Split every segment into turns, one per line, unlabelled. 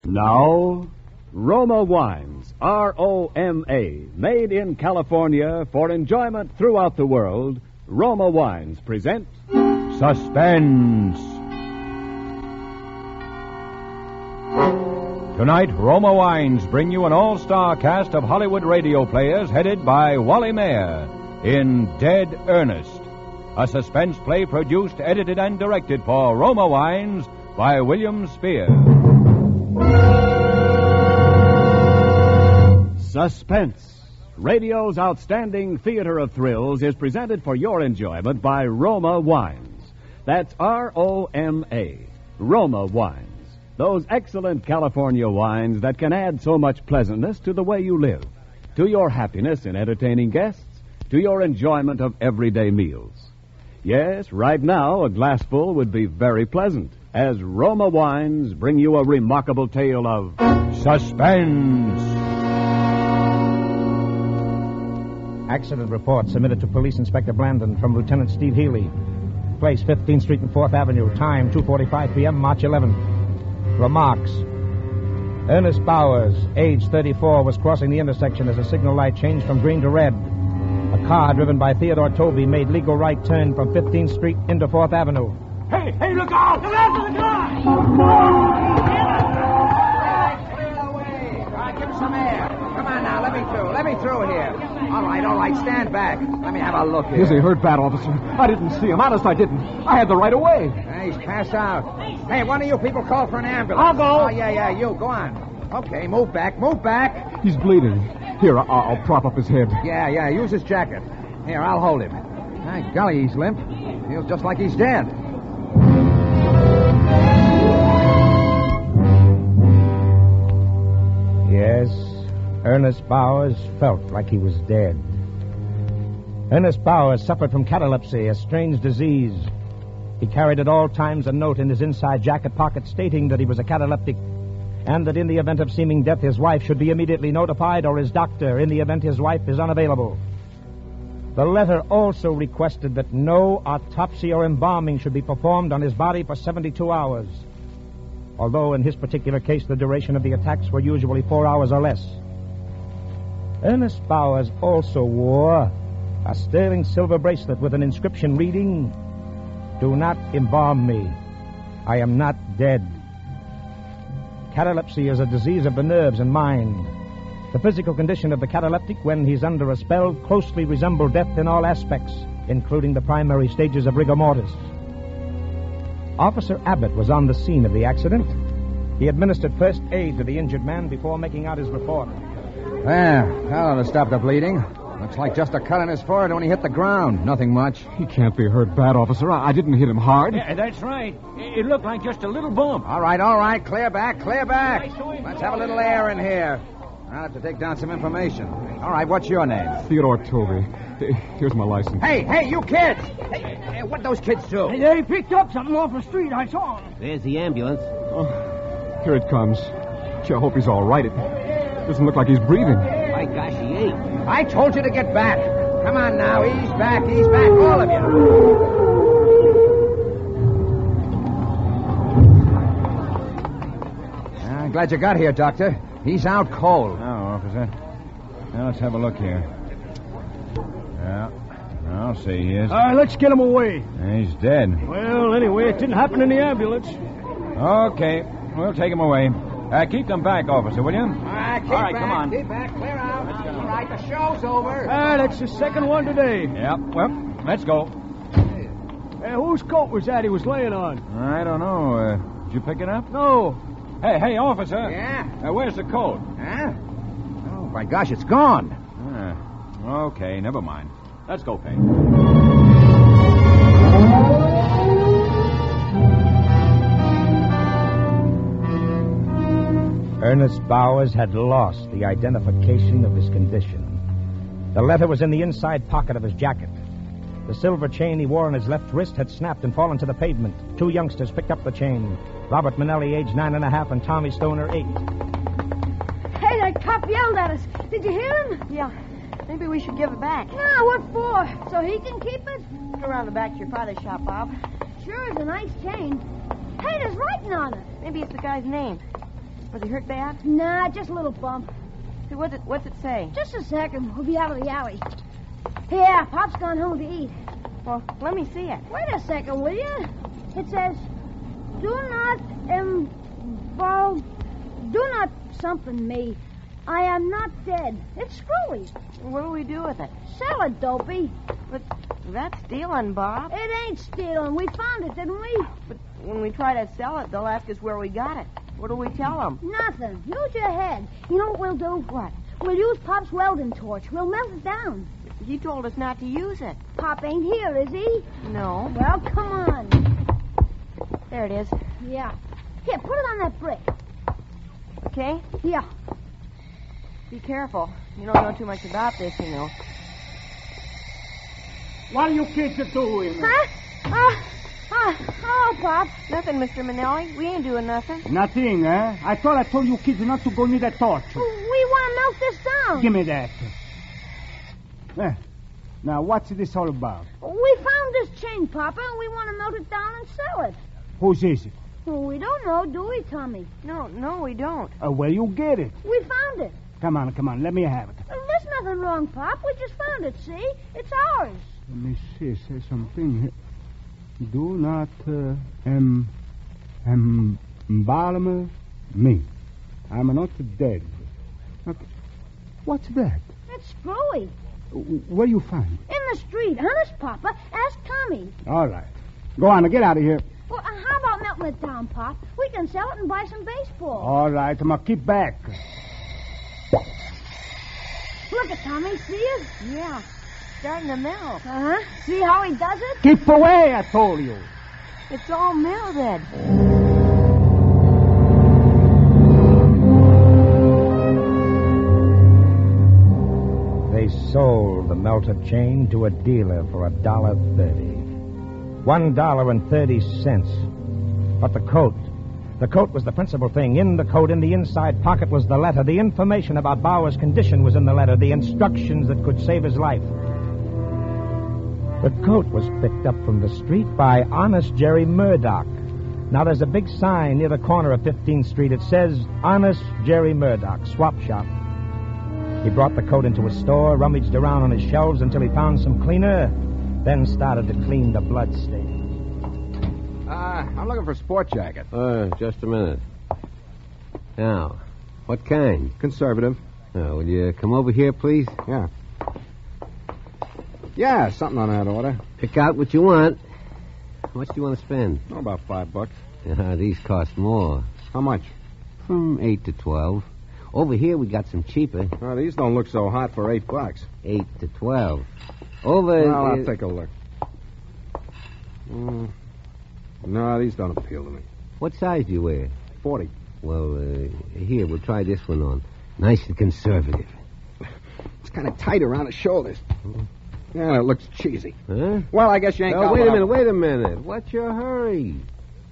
Now, Roma Wines, R-O-M-A, made in California for enjoyment throughout the world, Roma Wines present
Suspense. Tonight, Roma Wines bring you an all-star cast of Hollywood radio players headed by Wally Mayer in Dead Ernest, a suspense play produced, edited, and directed for Roma Wines by William Spear.
Suspense, radio's outstanding theater of thrills, is presented for your enjoyment by Roma Wines. That's R-O-M-A, Roma Wines. Those excellent California wines that can add so much pleasantness to the way you live, to your happiness in entertaining guests, to your enjoyment of everyday meals. Yes, right now, a glassful would be very pleasant, as Roma Wines bring you a remarkable tale of
Suspense.
Accident report submitted to Police Inspector Blandon from Lieutenant Steve Healy. Place 15th Street and 4th Avenue. Time 2:45 p.m., March 11th. Remarks. Ernest Bowers, age 34, was crossing the intersection as a signal light changed from green to red. A car driven by Theodore Tovey made legal right turn from 15th Street into 4th Avenue.
Hey, look out! Look out for the car!
Clear the way. All right, give him some air. Come on now, let me through here. All right, stand back. Let me have a look here.
Is he hurt bad, officer? I didn't see him. Honest, I didn't. I had the right of way.
He's passed out. Hey, one of you people call for an ambulance.
I'll go.
Oh, yeah, you. Go on. Okay, move back.
He's bleeding. Here, I'll prop up his head.
Yeah, use his jacket. Here, I'll hold him. My golly, he's limp. Feels just like he's dead.
Yes, Ernest Bowers felt like he was dead. Ernest Bowers suffered from catalepsy, a strange disease. He carried at all times a note in his inside jacket pocket stating that he was a cataleptic, and that in the event of seeming death, his wife should be immediately notified, or his doctor in the event his wife is unavailable. The letter also requested that no autopsy or embalming should be performed on his body for 72 hours, although in his particular case the duration of the attacks were usually 4 hours or less. Ernest Bowers also wore a sterling silver bracelet with an inscription reading, "Do not embalm me. I am not dead." Catalepsy is a disease of the nerves and mind. The physical condition of the cataleptic when he's under a spell closely resembles death in all aspects, including the primary stages of rigor mortis. Officer Abbott was on the scene of the accident. He administered first aid to the injured man before making out his report.
There, that ought to stop the bleeding. Looks like just a cut on his forehead when he hit the ground. Nothing much.
He can't be hurt bad, officer. I didn't hit him hard.
Yeah, that's right. It looked like just a little bump.
All right. Clear back. Let's have a little air in here. I'll have to take down some information. All right, what's your name?
Theodore Tovey. Here's my license.
Hey, you kids! Hey, what'd those kids do?
They picked up something off the street. I saw them.
There's the ambulance.
Oh, here it comes. Gee, I hope he's all right. It doesn't look like he's breathing.
My gosh, he ain't.
I told you to get back. Come on now, ease back, all of you. I'm glad you got here, Doctor. He's out cold.
Now, officer. Now, let's have a look here. Yeah, I'll see he is.
All right, let's get him away.
He's dead.
Well, anyway, it didn't happen in the ambulance.
Okay, we'll take him away. Keep them back, officer, will you?
All right, keep back,
come on.
Keep back, clear out. All right, the show's over.
That's the second one today.
Yep, well, let's go.
Whose coat was that he was laying on?
I don't know. Did you pick it up?
No.
Hey, officer.
Yeah?
Where's the coat?
Huh? Oh, my gosh, it's gone.
Okay, never mind. Let's go, Pete.
Ernest Bowers had lost the identification of his condition. The letter was in the inside pocket of his jacket. The silver chain he wore on his left wrist had snapped and fallen to the pavement. Two youngsters picked up the chain. Robert Manelli, age 9.5, and Tommy Stoner, 8.
Hey, that cop yelled at us. Did you hear him?
Yeah. Maybe we should give it back.
No, what for? So he can keep it?
Go around the back to your father's shop, Bob.
Sure is a nice chain. Hey, there's writing on it.
Maybe it's the guy's name. Was he hurt bad?
Nah, just a little bump.
Hey, what's it say?
Just a second. We'll be out of the alley. Here, Pop's gone home to eat.
Well, let me see it.
Wait a second, will you? It says, do not involve... Do not something me. I am not dead. It's screwy.
What do we do with it?
Sell it, Dopey.
But that's stealing, Bob.
It ain't stealing. We found it, didn't we?
But when we try to sell it, they'll ask us where we got it. What do we tell them?
Nothing. Use your head. You know what we'll do?
What?
We'll use Pop's welding torch. We'll melt it down.
He told us not to use it.
Pop ain't here, is he?
No.
Well, come on.
There it is.
Yeah. Here, put it on that brick.
Okay?
Yeah.
Be careful. You don't know too much about this, you know.
What are you kids doing?
Huh? Oh, Pop.
Nothing, Mr. Manelli. We ain't doing nothing.
Nothing, eh? I thought I told you kids not to go near that torch.
We want to melt this down.
Give me that. Now, what's this all about?
We found this chain, Papa, and we want to melt it down and sell it.
Whose is it?
Well, we don't know, do we, Tommy?
No, we don't.
Where you get it?
We found it.
Come on, let me have it.
There's nothing wrong, Pop. We just found it, see? It's ours.
Let me see, say something here. Do not embalm me. I'm not dead. Okay. What's that?
It's screwy.
Where you find it?
In the street. Honest, Papa. Ask Tommy.
All right. Go on, get out of here.
Well, how about melting it down, Pop? We can sell it and buy some baseball.
All right, I'm going to keep back.
Look at Tommy. See it?
Yeah. Starting to melt.
Uh-huh. See how he does it?
Keep away, I told you.
It's all melted.
They sold the melted chain to a dealer for $1.30. $1.30. But the coat was the principal thing. In the coat, in the inside pocket, was the letter. The information about Bauer's condition was in the letter. The instructions that could save his life. The coat was picked up from the street by Honest Jerry Murdoch. Now, there's a big sign near the corner of 15th Street. It says, Honest Jerry Murdoch, swap shop. He brought the coat into a store, rummaged around on his shelves until he found some cleaner, then started to clean the blood stain.
I'm looking for a sport jacket.
Just a minute. Now, what kind?
Conservative.
Will you come over here, please?
Yeah. Yeah, something on that order.
Pick out what you want. How much do you want to spend?
Oh, about $5.
These cost more.
How much?
From 8 to 12. Over here, we got some cheaper.
Well, these don't look so hot for $8.
8 to 12. Over...
Well, I'll take a look. No, these don't appeal to me.
What size do you wear?
40.
Well, here, we'll try this one on. Nice and conservative.
It's kind of tight around the shoulders. Yeah, it looks cheesy.
Huh?
Well, I guess you ain't got
wait
one.
Wait a minute. What's your hurry?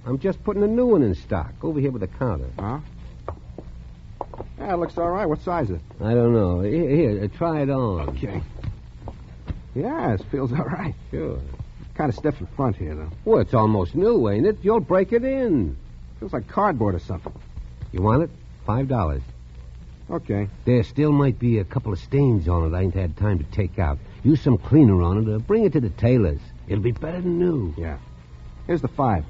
I'm just putting a new one in stock. Over here with the counter.
Huh? Yeah, it looks all right. What size is it?
I don't know. Here, try it on.
Okay. Yeah, it feels all right.
Sure.
Kind of stiff in front here, though.
Well, it's almost new, ain't it? You'll break it in.
Feels like cardboard or something.
You want it? $5.
Okay.
There still might be a couple of stains on it I ain't had time to take out. Use some cleaner on it or bring it to the tailor's. It'll be better than new.
Yeah. Here's the $5.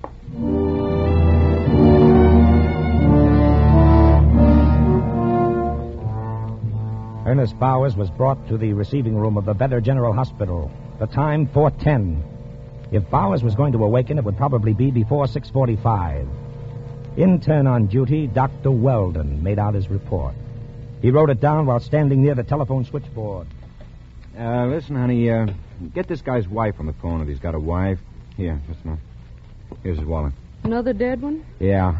Ernest Bowers was brought to the receiving room of the Better General Hospital. The time, 4:10. If Bowers was going to awaken, it would probably be before 6:45. Intern on duty, Dr. Weldon, made out his report. He wrote it down while standing near the telephone switchboard.
Listen, honey, get this guy's wife on the phone if he's got a wife. Here, just a minute. Here's his wallet.
Another dead one?
Yeah,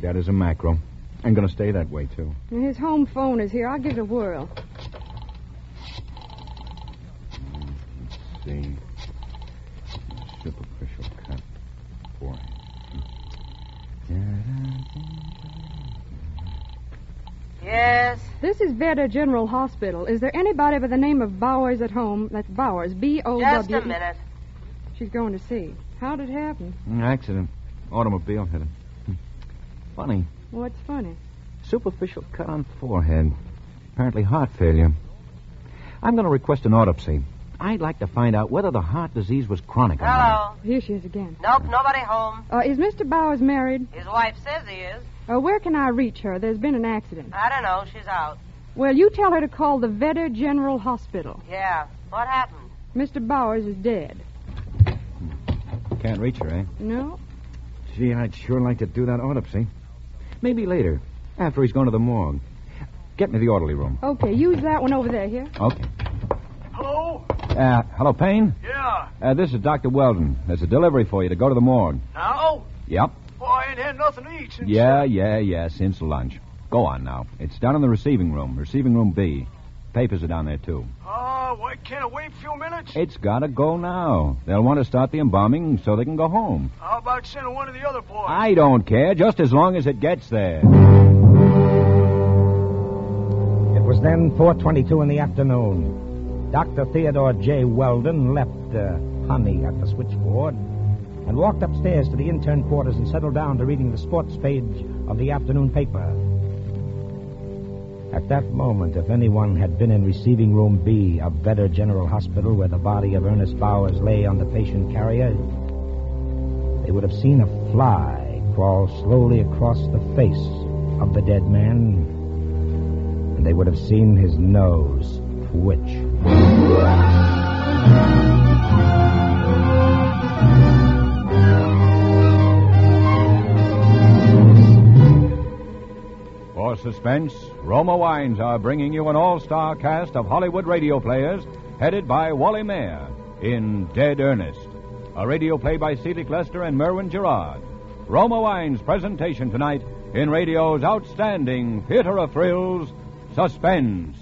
dead as a mackerel. And gonna stay that way, too.
His home phone is here. I'll give it a whirl.
Let's see. Superficial cut. Boy.
Yes?
This is Better General Hospital. Is there anybody by the name of Bowers at home? That's Bowers, B-O-W...
Just a minute.
She's going to see. How did it happen?
Accident. Automobile hit him. Funny.
What's funny?
superficial cut on forehead. Apparently heart failure. I'm going to request an autopsy. I'd like to find out whether the heart disease was chronic or not.
Hello.
Here she is again.
Nope, nobody home.
Is Mr. Bowers married?
His wife says he is.
Where can I reach her? There's been an accident.
I don't know. She's out.
Well, you tell her to call the Vetter General Hospital.
Yeah. What happened?
Mr. Bowers is dead.
Can't reach her, eh?
No?
Gee, I'd sure like to do that autopsy. Maybe later, after he's gone to the morgue. Get me the orderly room.
Okay, use that one over there, here.
Okay.
Hello?
Hello, Payne?
Yeah.
This is Dr. Weldon. There's a delivery for you to go to the morgue.
Now?
Yep.
Well, I ain't had nothing to eat since...
Yeah, since lunch. Go on now. It's down in the receiving room B. Papers are down there, too.
Why can't I wait a few minutes?
It's got to go now. They'll want to start the embalming so they can go home.
How about sending one of the other boys?
I don't care, just as long as it gets there.
It was then 4:22 in the afternoon. Dr. Theodore J. Weldon left Honey at the switchboard and walked upstairs to the intern quarters and settled down to reading the sports page of the afternoon paper. At that moment, if anyone had been in receiving room B of Vetter General Hospital, where the body of Ernest Bowers lay on the patient carrier, they would have seen a fly crawl slowly across the face of the dead man, and they would have seen his nose twitch.
For Suspense, Roma Wines are bringing you an all-star cast of Hollywood radio players headed by Wally Mayer in Dead Ernest, a radio play by Cedric Lester and Merwin Gerard. Roma Wines' presentation tonight in radio's outstanding theater of thrills, Suspense.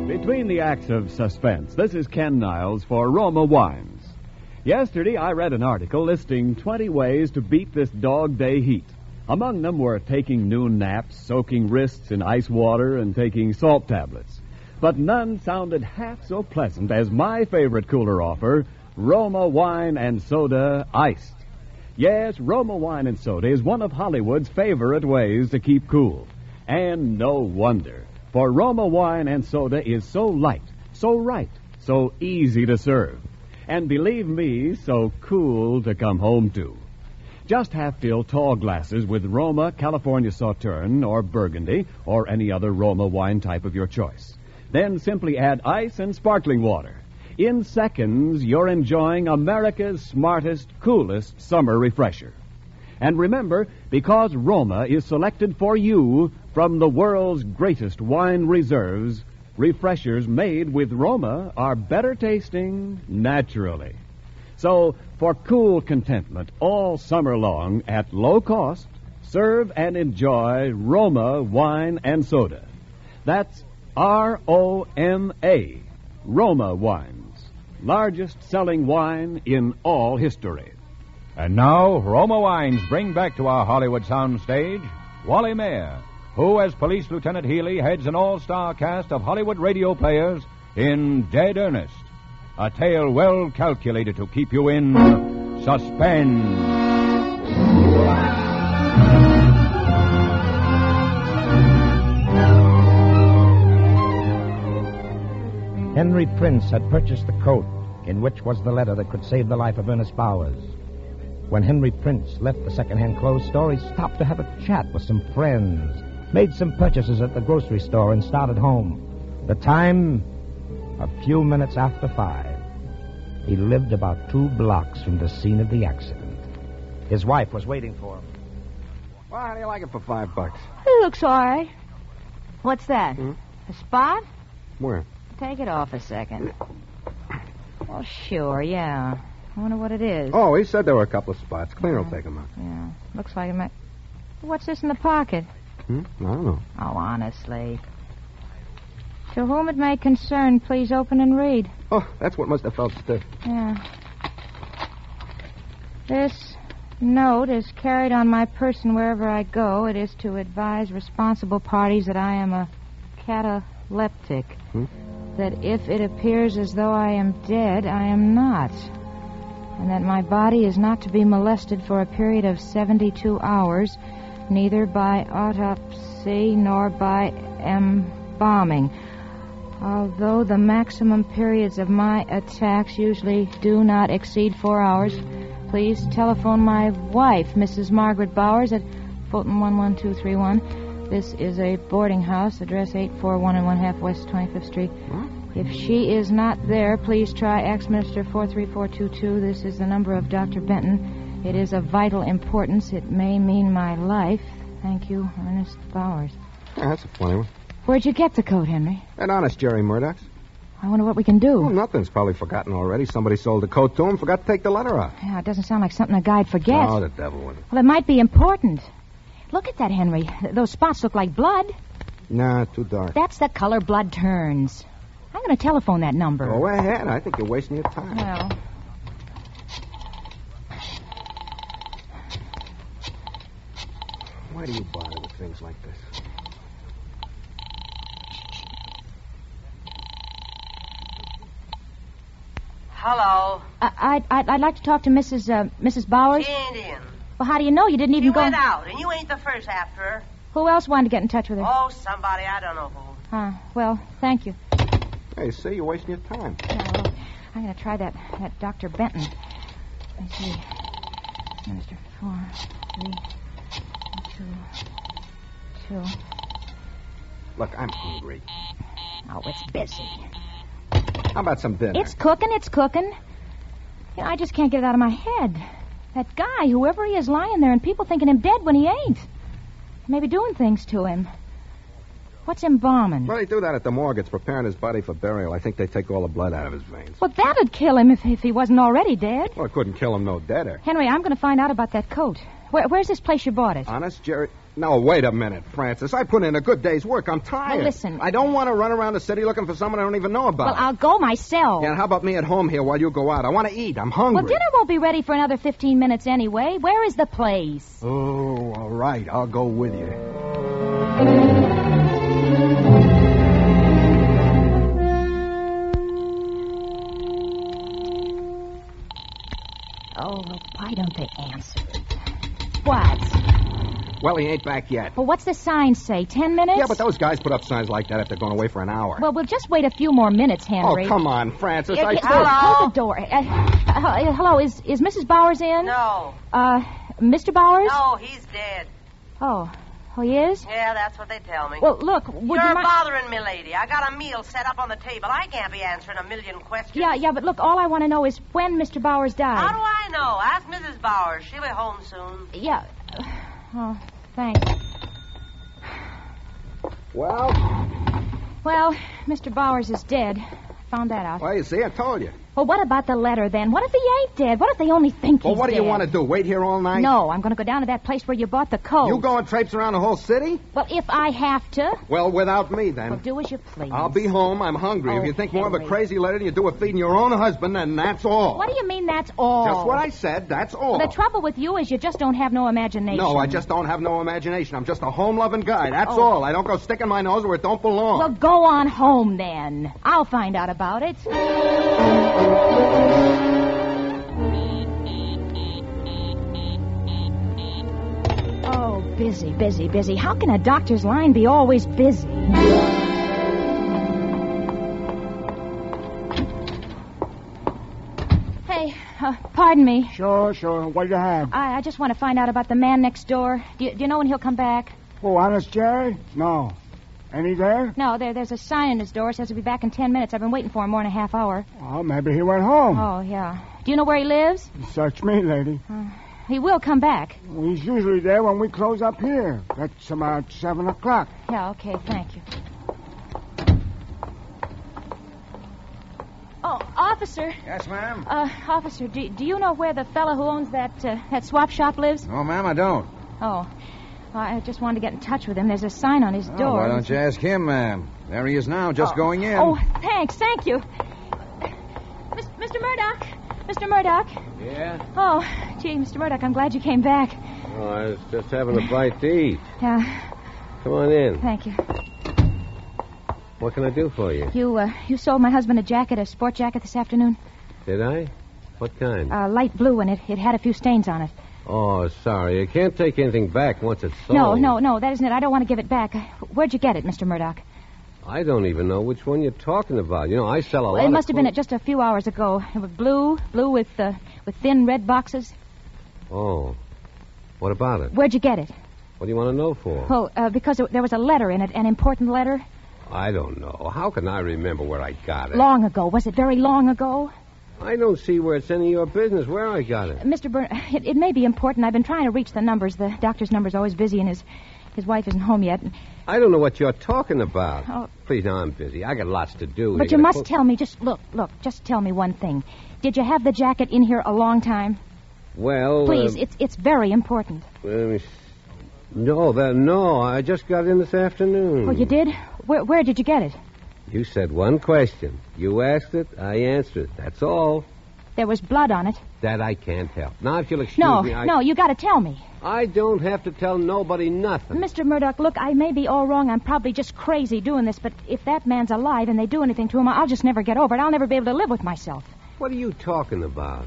Between the acts of Suspense, this is Ken Niles for Roma Wines. Yesterday, I read an article listing 20 ways to beat this dog day heat. Among them were taking noon naps, soaking wrists in ice water, and taking salt tablets. But none sounded half so pleasant as my favorite cooler offer, Roma Wine and Soda Iced. Yes, Roma Wine and Soda is one of Hollywood's favorite ways to keep cool. And no wonder, for Roma Wine and Soda is so light, so right, so easy to serve. And believe me, so cool to come home to. Just half-fill tall glasses with Roma, California Sauterne, or Burgundy, or any other Roma wine type of your choice. Then simply add ice and sparkling water. In seconds, you're enjoying America's smartest, coolest summer refresher. And remember, because Roma is selected for you from the world's greatest wine reserves, refreshers made with Roma are better tasting naturally. So, for cool contentment all summer long at low cost, serve and enjoy Roma Wine and Soda. That's R-O-M-A, Roma Wines, largest selling wine in all history.
And now, Roma Wines bring back to our Hollywood soundstage Wally Mayer, who, as Police Lieutenant Healy, heads an all-star cast of Hollywood radio players in Dead Ernest, a tale well calculated to keep you in suspense.
Henry Prince had purchased the coat in which was the letter that could save the life of Ernest Bowers. When Henry Prince left the second-hand clothes store, he stopped to have a chat with some friends, made some purchases at the grocery store, and started home. The time, a few minutes after 5. He lived about 2 blocks from the scene of the accident. His wife was waiting for him.
Well, how do you like it for $5?
It looks all right. What's that? A spot?
Where?
Take it off a second. Well, sure, yeah. I wonder what it is.
Oh, he said there were a couple of spots. Cleaner will take them out.
Yeah, looks like it might... What's this in the pocket?
I don't know.
Oh, honestly. To whom it may concern, please open and read.
Oh, that's what must have felt stiff.
Yeah. This note is carried on my person wherever I go. It is to advise responsible parties that I am a cataleptic. that if it appears as though I am dead, I am not, and that my body is not to be molested for a period of 72 hours, neither by autopsy nor by embalming. Although the maximum periods of my attacks usually do not exceed 4 hours, please telephone my wife, Mrs. Margaret Bowers, at Fulton 11231. This is a boarding house, address 841 1/2 West 25th Street. If she is not there, please try Axminster 43422. This is the number of Dr. Benton. It is of vital importance. It may mean my life. Thank you, Ernest Bowers.
Yeah, that's a funny one.
Where'd you get the coat, Henry?
That honest Jerry Murdoch's.
I wonder what we can do.
Oh, nothing's probably forgotten already. Somebody sold the coat to him, forgot to take the letter off.
Yeah, it doesn't sound like something a guy'd forget.
Oh, the devil with it.
Well, it might be important. Look at that, Henry. Those spots look like blood.
Nah, too dark.
That's the color blood turns. I'm going to telephone that number.
Go ahead. I think you're wasting your time.
Well...
Why do you bother with things like this?
Hello.
I'd like to talk to Mrs. Bowers.
She ain't in.
Well, how do you know? You didn't even
She
go...
went out, and you ain't the first after her.
Who else wanted to get in touch with her?
Oh, somebody. I don't know who.
Well, thank you.
Hey, see, you're wasting your time.
Yeah, well, I'm going to try that Dr. Benton. Let's see. Minister 4, 3, 2, 2.
Look, I'm hungry.
Oh, it's busy.
How about some dinner?
It's cooking. You know, I just can't get it out of my head. That guy, whoever he is, lying there and people thinking him dead when he ain't. Maybe doing things to him. What's embalming?
Well, they do that at the morgue. It's preparing his body for burial. I think they take all the blood out of his veins.
Well, that'd kill him if he wasn't already dead.
Well, it couldn't kill him no deader.
Henry, I'm going to find out about that coat. Where's this place you bought it?
Honest, Jerry? No, wait a minute, Francis. I put in a good day's work. I'm tired.
Well, listen.
I don't want to run around the city looking for someone I don't even know about.
Well, I'll go myself.
Yeah, and how about me at home here while you go out? I want to eat. I'm hungry.
Well, dinner won't be ready for another 15 minutes anyway. Where is the place?
Oh, all right. I'll go with you.
Oh, why don't they answer it? What?
Well, he ain't back yet.
Well, what's the sign say? 10 minutes?
Yeah, but those guys put up signs like that if they're going away for an hour.
Well, we'll just wait a few more minutes, Henry.
Oh, come on, Francis.
Hello?
Close the door. Hello, is Mrs. Bowers in?
No.
Mr. Bowers?
No, he's dead.
Oh, he is?
Yeah, that's what they tell me.
Well, look, would
You're
you mind...
bothering me, lady. I got a meal set up on the table. I can't be answering a million questions.
Yeah, but look, all I want to know is when Mr. Bowers died.
How do I know? Ask Mrs. Bowers. She'll be home soon.
Yeah. Oh, thanks.
Well,
Mr. Bowers is dead. Found that out.
Well, you see, I told you.
Well, what about the letter, then? What if he ain't dead? What if they only think he's dead?
Well, what do you want to do, wait here all night?
No, I'm going to go down to that place where you bought the coat.
You go and traipse around the whole city?
Well, if I have to.
Well, without me, then.
Well, do as you please.
I'll be home. I'm hungry.
Oh,
if you think more of a
Henry.
crazy letter than you do of feeding your own husband, then that's all.
What do you mean that's all?
Just what I said, that's all.
Well, the trouble with you is you just don't have no imagination.
No, I just don't have no imagination. I'm just a home-loving guy. That's all. I don't go sticking my nose where it don't belong.
Well, go on home, then. I'll find out about it. Oh, busy. How can a doctor's line be always busy? Hey, pardon me.
Sure. What do you have?
I just want to find out about the man next door. Do you know when he'll come back?
Oh, Honest Jerry? No. Any there?
No, there's a sign in his door. It says he'll be back in 10 minutes. I've been waiting for him more than a half hour.
Oh, maybe he went home.
Oh, yeah. Do you know where he lives?
Search me, lady.
He will come back.
He's usually there when we close up here. That's about 7 o'clock.
Yeah, okay, thank you. Oh, officer.
Yes, ma'am?
Officer, do you know where the fellow who owns that swap shop lives?
No, ma'am, I don't.
Oh. Well, I just wanted to get in touch with him. There's a sign on his door.
Why don't you ask him, ma'am? There he is now, just going in.
Oh, thank you. Mr. Murdoch. Mr. Murdoch.
Yeah?
Oh, gee, Mr. Murdoch, I'm glad you came back.
Oh, I was just having a bite to eat.
Yeah.
Come on in.
Thank you.
What can I do for you?
You sold my husband a jacket, a sport jacket this afternoon?
Did I? What kind?
Light blue, and it had a few stains on it.
Oh, sorry. You can't take anything back once it's sold.
No, that isn't it. I don't want to give it back. Where'd you get it, Mr. Murdoch?
I don't even know which one you're talking about. You know, I sell a lot
It must
of
have been just a few hours ago. It was blue with thin red boxes.
Oh. What about it?
Where'd you get it?
What do you want to know for?
Well, because there was a letter in it, an important letter.
I don't know. How can I remember where I got it?
Long ago. Was it very long ago?
I don't see where it's any of your business where I got it.
Mr. Byrne, it may be important. I've been trying to reach the numbers. The doctor's number's always busy, and his wife isn't home yet.
I don't know what you're talking about.
Oh.
Please, now I'm busy. I got lots to do.
But you must tell me. Just look. Just tell me one thing. Did you have the jacket in here a long time?
Well,
please, it's very important.
No. I just got in this afternoon.
Oh, you did? Where did you get it?
You said one question. You asked it, I answered it. That's all.
There was blood on it.
That I can't help. Now, if you'll excuse me...
No, you got to tell me.
I don't have to tell nobody nothing.
Mr. Murdoch, look, I may be all wrong. I'm probably just crazy doing this, but if that man's alive and they do anything to him, I'll just never get over it. I'll never be able to live with myself.
What are you talking about?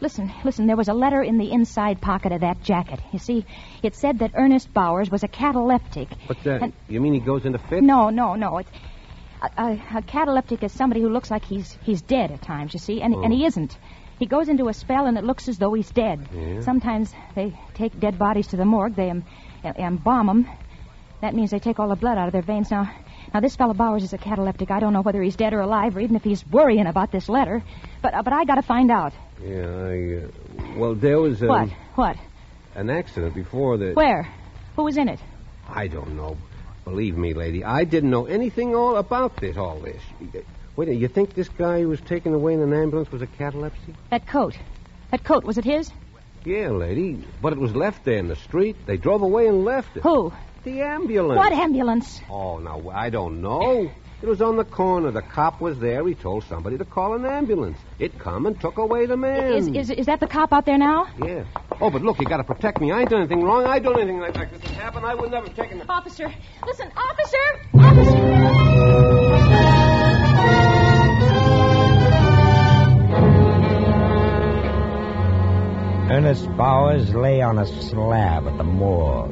Listen, there was a letter in the inside pocket of that jacket. You see, it said that Ernest Bowers was a cataleptic.
What's that? You mean he goes into fits?
No. It's... A cataleptic is somebody who looks like he's dead at times, you see, and he isn't. He goes into a spell, and it looks as though he's dead.
Yeah.
Sometimes they take dead bodies to the morgue. They embalm them. That means they take all the blood out of their veins. Now, this fellow Bowers is a cataleptic. I don't know whether he's dead or alive, or even if he's worrying about this letter. But I got to find out.
Yeah, well, there was...
What?
An accident before the...
Where? Who was in it?
I don't know. Believe me, lady, I didn't know anything about all this. Wait, you think this guy who was taken away in an ambulance was a catalepsy?
That coat, was it his?
Yeah, lady, but it was left there in the street. They drove away and left it.
Who?
The ambulance.
What ambulance?
Oh, now, I don't know. It was on the corner. The cop was there. He told somebody to call an ambulance. It come and took away the man.
Is that the cop out there now?
Yeah. Oh, but look, you got to protect me. I ain't done anything wrong. I done anything like this has happened. I would never have taken it.
Officer, listen, officer!
Ernest Bowers lay on a slab at the morgue.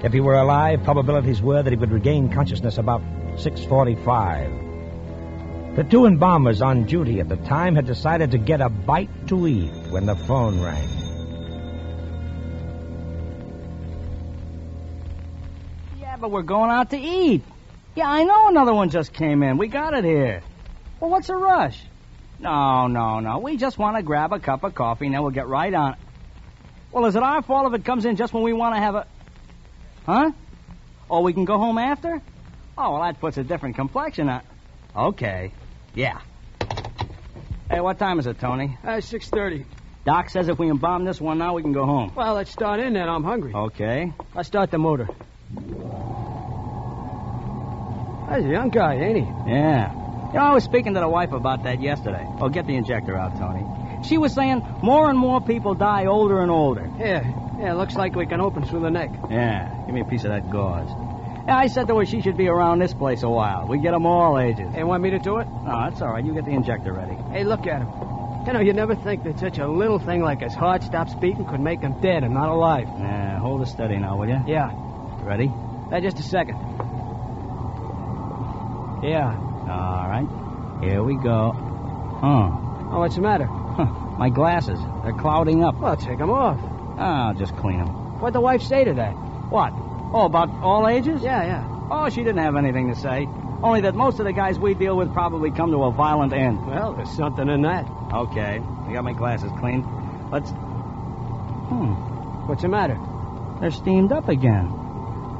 If he were alive, probabilities were that he would regain consciousness about 6:45. The two embalmers on duty at the time had decided to get a bite to eat when the phone rang.
Yeah, but we're going out to eat. Yeah, I know another one just came in. We got it here. Well, what's a rush? No. We just want to grab a cup of coffee, and then we'll get right on it. Well, is it our fault if it comes in just when we want to have a... Huh? Oh, we can go home after? Oh, well, that puts a different complexion on... Okay. Yeah. Hey, what time is it, Tony?
6:30.
Doc says if we embalm this one now, we can go home.
Well, let's start in then. I'm hungry.
Okay.
Let's start the motor. That's a young guy, ain't he?
Yeah. You know, I was speaking to the wife about that yesterday. Oh, get the injector out, Tony. She was saying more and more people die older and older.
Yeah, looks like we can open through the neck.
Yeah, give me a piece of that gauze. Yeah, I said to her she should be around this place a while. We get them all ages.
Hey, want me to do it?
No, that's all right. You get the injector ready.
Hey, look at him. You know, you never think that such a little thing like his heart stops beating could make him dead and not alive.
Yeah, hold it steady now, will you?
Yeah.
Ready?
Just a second. Yeah.
All right. Here we go. Huh.
Oh, what's the matter?
My glasses. They're clouding up.
Well, take them off.
I'll just clean them.
What'd the wife say to that?
What? Oh, about all ages?
Yeah.
Oh, she didn't have anything to say. Only that most of the guys we deal with probably come to a violent end.
Well, there's something in that.
Okay. I got my glasses cleaned. Let's...
What's the matter?
They're steamed up again.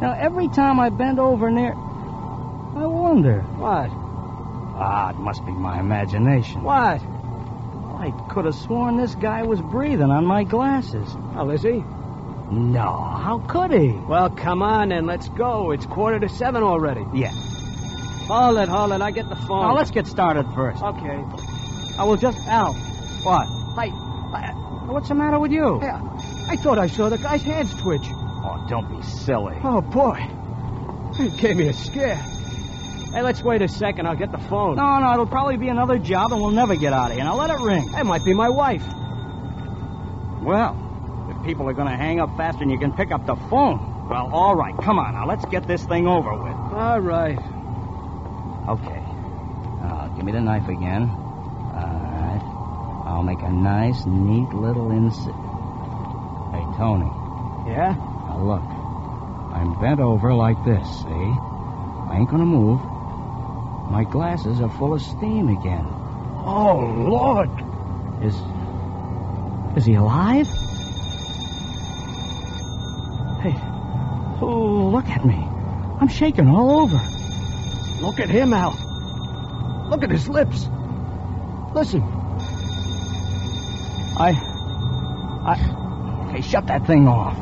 Now, every time I bend over near... I wonder.
What?
It must be my imagination.
What?
I could have sworn this guy was breathing on my glasses.
Oh, is he?
No, how could he?
Well, come on, then. Let's go. It's 6:45 already.
Yeah.
Hold it. I get the phone.
Now, let's get started first.
Okay.
I will just... Al. What? What's the matter with you?
Hey, I thought I saw the guy's hands twitch.
Oh, don't be silly.
Oh, boy. It gave me a scare. Hey, let's wait a second. I'll get the phone.
No, it'll probably be another job and we'll never get out of here. Now let it ring.
That might be my wife.
Well, if people are going to hang up faster than you can pick up the phone, well, all right. Come on, now, let's get this thing over with.
All right.
Okay. Give me the knife again. All right. I'll make a nice, neat little Hey, Tony.
Yeah?
Now, look. I'm bent over like this, see? I ain't going to move. My glasses are full of steam again.
Oh, Lord.
Is he alive? Hey, look at me. I'm shaking all over.
Look at him, Al. Look at his lips. Listen.
Okay, shut that thing off.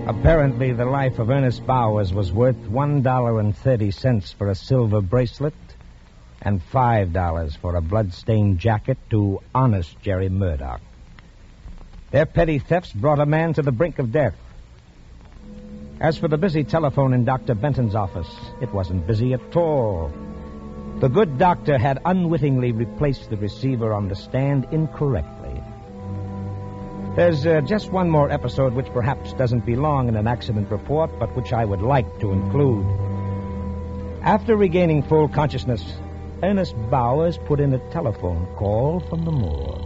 Apparently, the life of Ernest Bowers was worth $1.30 for a silver bracelet and $5 for a blood-stained jacket to honest Jerry Murdoch. Their petty thefts brought a man to the brink of death. As for the busy telephone in Dr. Benton's office, it wasn't busy at all. The good doctor had unwittingly replaced the receiver on the stand incorrectly. There's just one more episode which perhaps doesn't belong in an accident report, but which I would like to include. After regaining full consciousness, Ernest Bowers put in a telephone call from the morgue.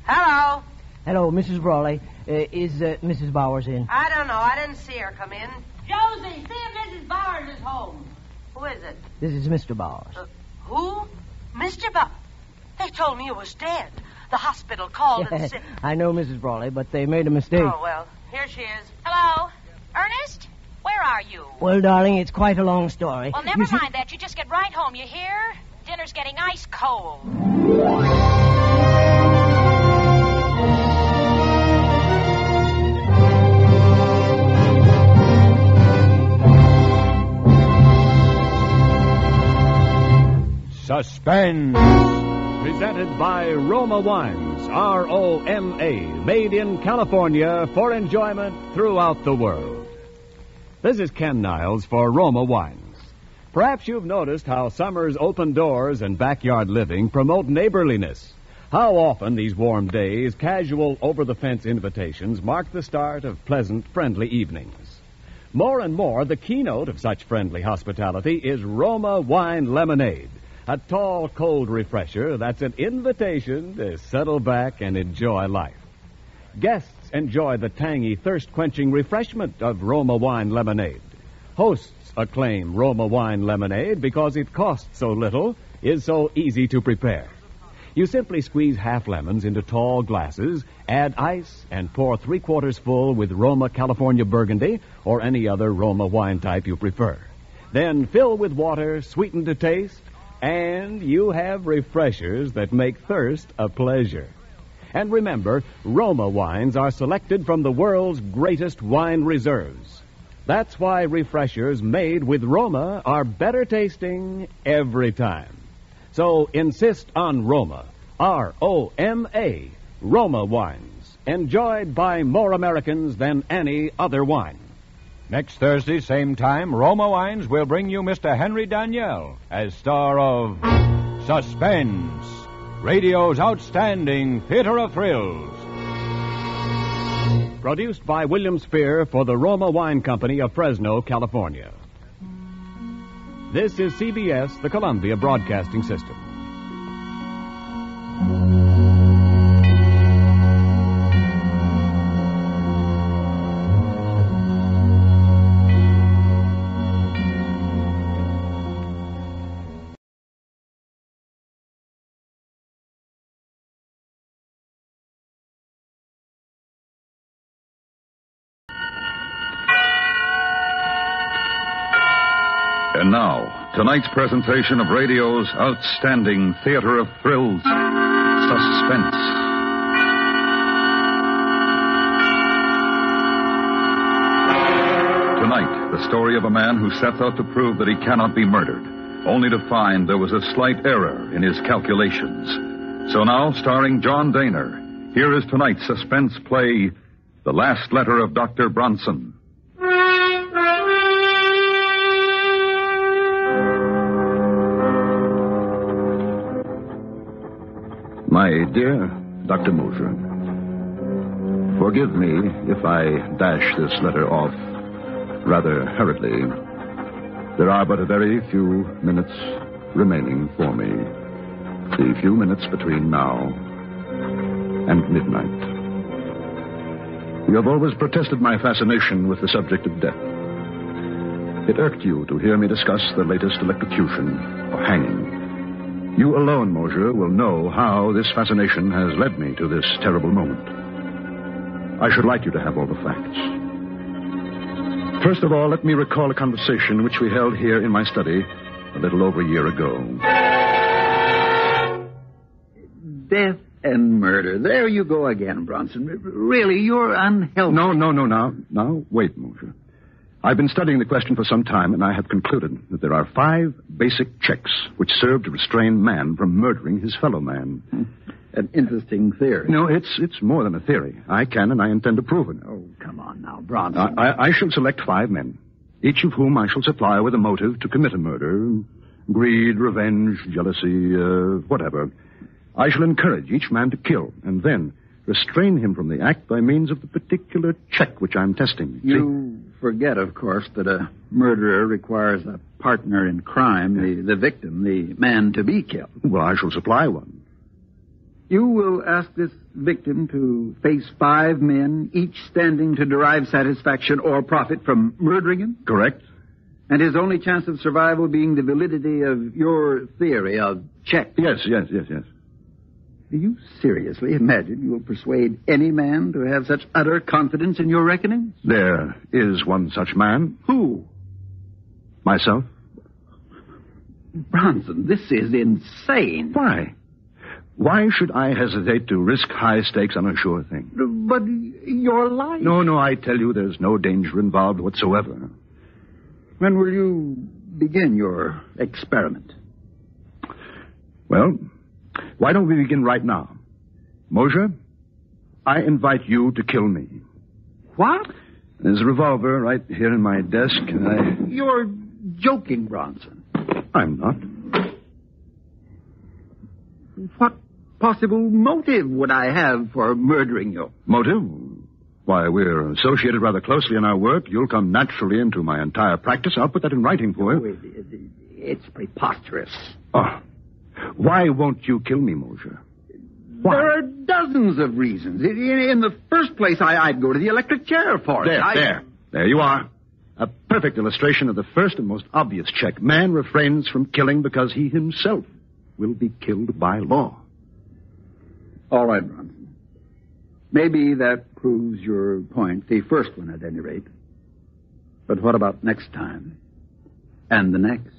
Hello.
Hello, Mrs. Brawley. Is Mrs. Bowers in?
I don't know. I didn't see her come in. Josie, see if Mrs. Bowers is home. Who is it?
This is Mr. Bowers.
Who? Mr. Bowers? They told me he was dead. The hospital called and said...
I know, Mrs. Brawley, but they made a mistake.
Oh, well, here she is. Hello? Ernest? Where are you?
Well, darling, it's quite a long story.
Well, never mind that. You just get right home, you hear? Dinner's getting ice cold.
Suspense.
Presented by Roma Wines, R-O-M-A, made in California for enjoyment throughout the world. This is Ken Niles for Roma Wines. Perhaps you've noticed how summer's open doors and backyard living promote neighborliness. How often these warm days, casual over-the-fence invitations mark the start of pleasant, friendly evenings. More and more, the keynote of such friendly hospitality is Roma Wine Lemonade, a tall, cold refresher that's an invitation to settle back and enjoy life. Guests enjoy the tangy, thirst-quenching refreshment of Roma Wine Lemonade. Hosts acclaim Roma Wine Lemonade because it costs so little, is so easy to prepare. You simply squeeze half lemons into tall glasses, add ice, and pour 3/4 full with Roma California Burgundy or any other Roma wine type you prefer. Then fill with water, sweeten to taste, and you have refreshers that make thirst a pleasure. And remember, Roma wines are selected from the world's greatest wine reserves. That's why refreshers made with Roma are better tasting every time. So insist on Roma, R-O-M-A, Roma wines, enjoyed by more Americans than any other wine.
Next Thursday, same time, Roma Wines will bring you Mr. Henry Daniel as star of Suspense, radio's outstanding theater of thrills.
Produced by William Spear for the Roma Wine Company of Fresno, California. This is CBS, the Columbia Broadcasting System.
And now, tonight's presentation of radio's outstanding theater of thrills, Suspense. Tonight, the story of a man who sets out to prove that he cannot be murdered, only to find there was a slight error in his calculations. So now, starring John Daner, here is tonight's suspense play, The Last Letter of Dr. Bronson.
My dear Dr. Moser, forgive me if I dash this letter off rather hurriedly. There are but a very few minutes remaining for me. The few minutes between now and midnight. You have always protested my fascination with the subject of death. It irked you to hear me discuss the latest electrocution or hanging. You alone, Moser, will know how this fascination has led me to this terrible moment. I should like you to have all the facts. First of all, let me recall a conversation which we held here in my study a little over a year ago.
Death and murder. There you go again, Bronson. Really, you're unhealthy.
No. Now, wait, Moser. I've been studying the question for some time, and I have concluded that there are 5 basic checks which serve to restrain man from murdering his fellow man.
An interesting theory.
No, it's more than a theory. I can and I intend to prove it.
Oh, come on now, Bronson.
I shall select 5 men, each of whom I shall supply with a motive to commit a murder. Greed, revenge, jealousy, whatever. I shall encourage each man to kill, and then restrain him from the act by means of the particular check which I'm testing.
You forget, of course, that a murderer requires a partner in crime, the victim, the man to be killed.
Well, I shall supply one.
You will ask this victim to face 5 men, each standing to derive satisfaction or profit from murdering him?
Correct.
And his only chance of survival being the validity of your theory of check?
Yes.
Do you seriously imagine you will persuade any man to have such utter confidence in your reckoning?
There is one such man.
Who?
Myself.
Bronson, this is insane.
Why? Why should I hesitate to risk high stakes on a sure thing?
But your life...
No, I tell you there's no danger involved whatsoever.
When will you begin your experiment?
Well, why don't we begin right now? Moser, I invite you to kill me.
What?
There's a revolver right here in my desk, and
You're joking, Bronson.
I'm not.
What possible motive would I have for murdering you?
Motive? Why, we're associated rather closely in our work. You'll come naturally into my entire practice. I'll put that in writing for you.
It's preposterous.
Oh. Why won't you kill me, Moser? Why?
There are dozens of reasons. In the first place, I'd go to the electric chair for it.
There you are. A perfect illustration of the first and most obvious check. Man refrains from killing because he himself will be killed by law.
All right, Bronson. Maybe that proves your point, the first one at any rate. But what about next time? And the next?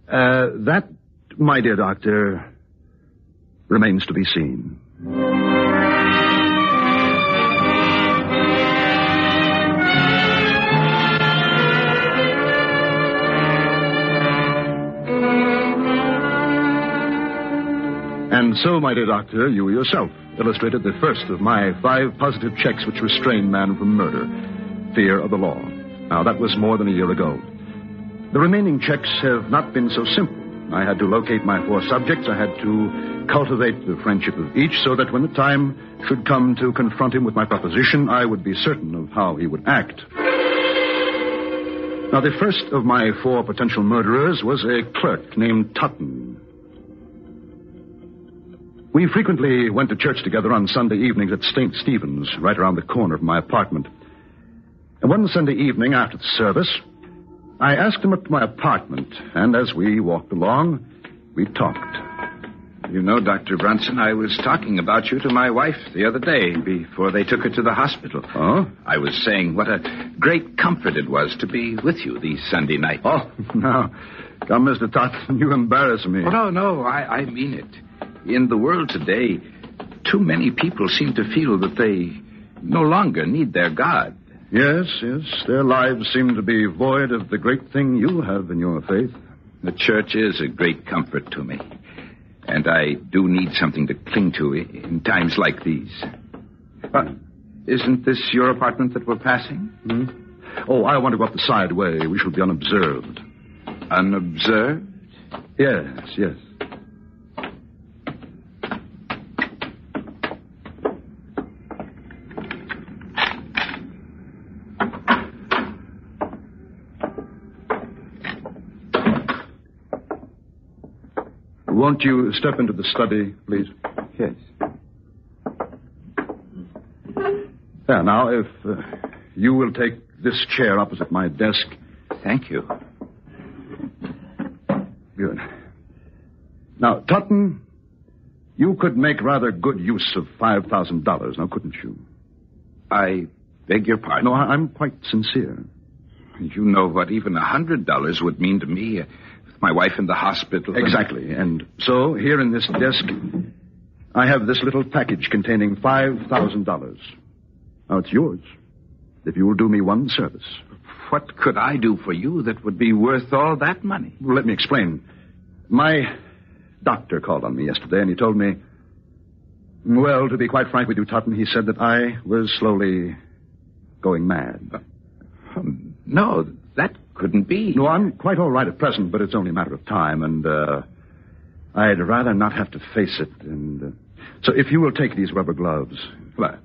That, my dear doctor, remains to be seen. And so, my dear doctor, you yourself illustrated the first of my 5 positive checks which restrain man from murder. Fear of the law. Now, that was more than a year ago. The remaining checks have not been so simple. I had to locate my 4 subjects. I had to cultivate the friendship of each so that when the time should come to confront him with my proposition, I would be certain of how he would act. Now, the first of my 4 potential murderers was a clerk named Totten. We frequently went to church together on Sunday evenings at St. Stephen's, right around the corner of my apartment. And one Sunday evening after the service, I asked him up to my apartment, and as we walked along, we talked.
You know, Dr. Bronson, I was talking about you to my wife the other day before they took her to the hospital.
Oh?
I was saying what a great comfort it was to be with you these Sunday nights.
Oh, no. Come, Mr. Totten, you embarrass me.
Oh, no, I mean it. In the world today, too many people seem to feel that they no longer need their God.
Yes. Their lives seem to be void of the great thing you have in your faith.
The church is a great comfort to me. And I do need something to cling to in times like these. Isn't this your apartment that we're passing?
Hmm? Oh, I want to go up the side way. We shall be unobserved.
Unobserved?
Yes. Won't you step into the study, please?
Yes.
There, now, if you will take this chair opposite my desk.
Thank you.
Good. Now, Totten, you could make rather good use of $5,000, now, couldn't you?
I beg your pardon?
No, I'm quite sincere.
You know what even $100 would mean to me. My wife in the hospital.
Exactly. And so, here in this desk, I have this little package containing $5,000. Now, it's yours, if you will do me one service.
What could I do for you that would be worth all that money?
Well, let me explain. My doctor called on me yesterday, and he told me, well, to be quite frank with you, Totten, he said that I was slowly going mad.
No, that couldn't be.
No, I'm quite all right at present, but it's only a matter of time, and I'd rather not have to face it. And so if you will take these rubber gloves.
Well,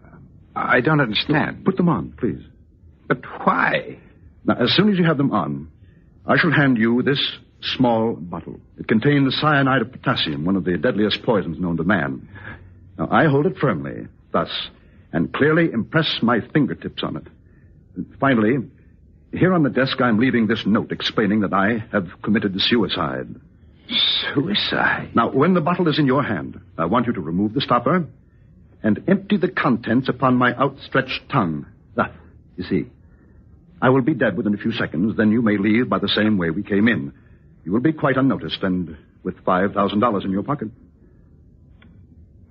I don't understand.
Put them on, please.
But why?
Now, as soon as you have them on, I shall hand you this small bottle. It contains cyanide of potassium, one of the deadliest poisons known to man. Now, I hold it firmly, thus, and clearly impress my fingertips on it. And finally, here on the desk, I'm leaving this note explaining that I have committed suicide.
Suicide?
Now, when the bottle is in your hand, I want you to remove the stopper and empty the contents upon my outstretched tongue. Ah, you see, I will be dead within a few seconds. Then you may leave by the same way we came in. You will be quite unnoticed and with $5,000 in your pocket.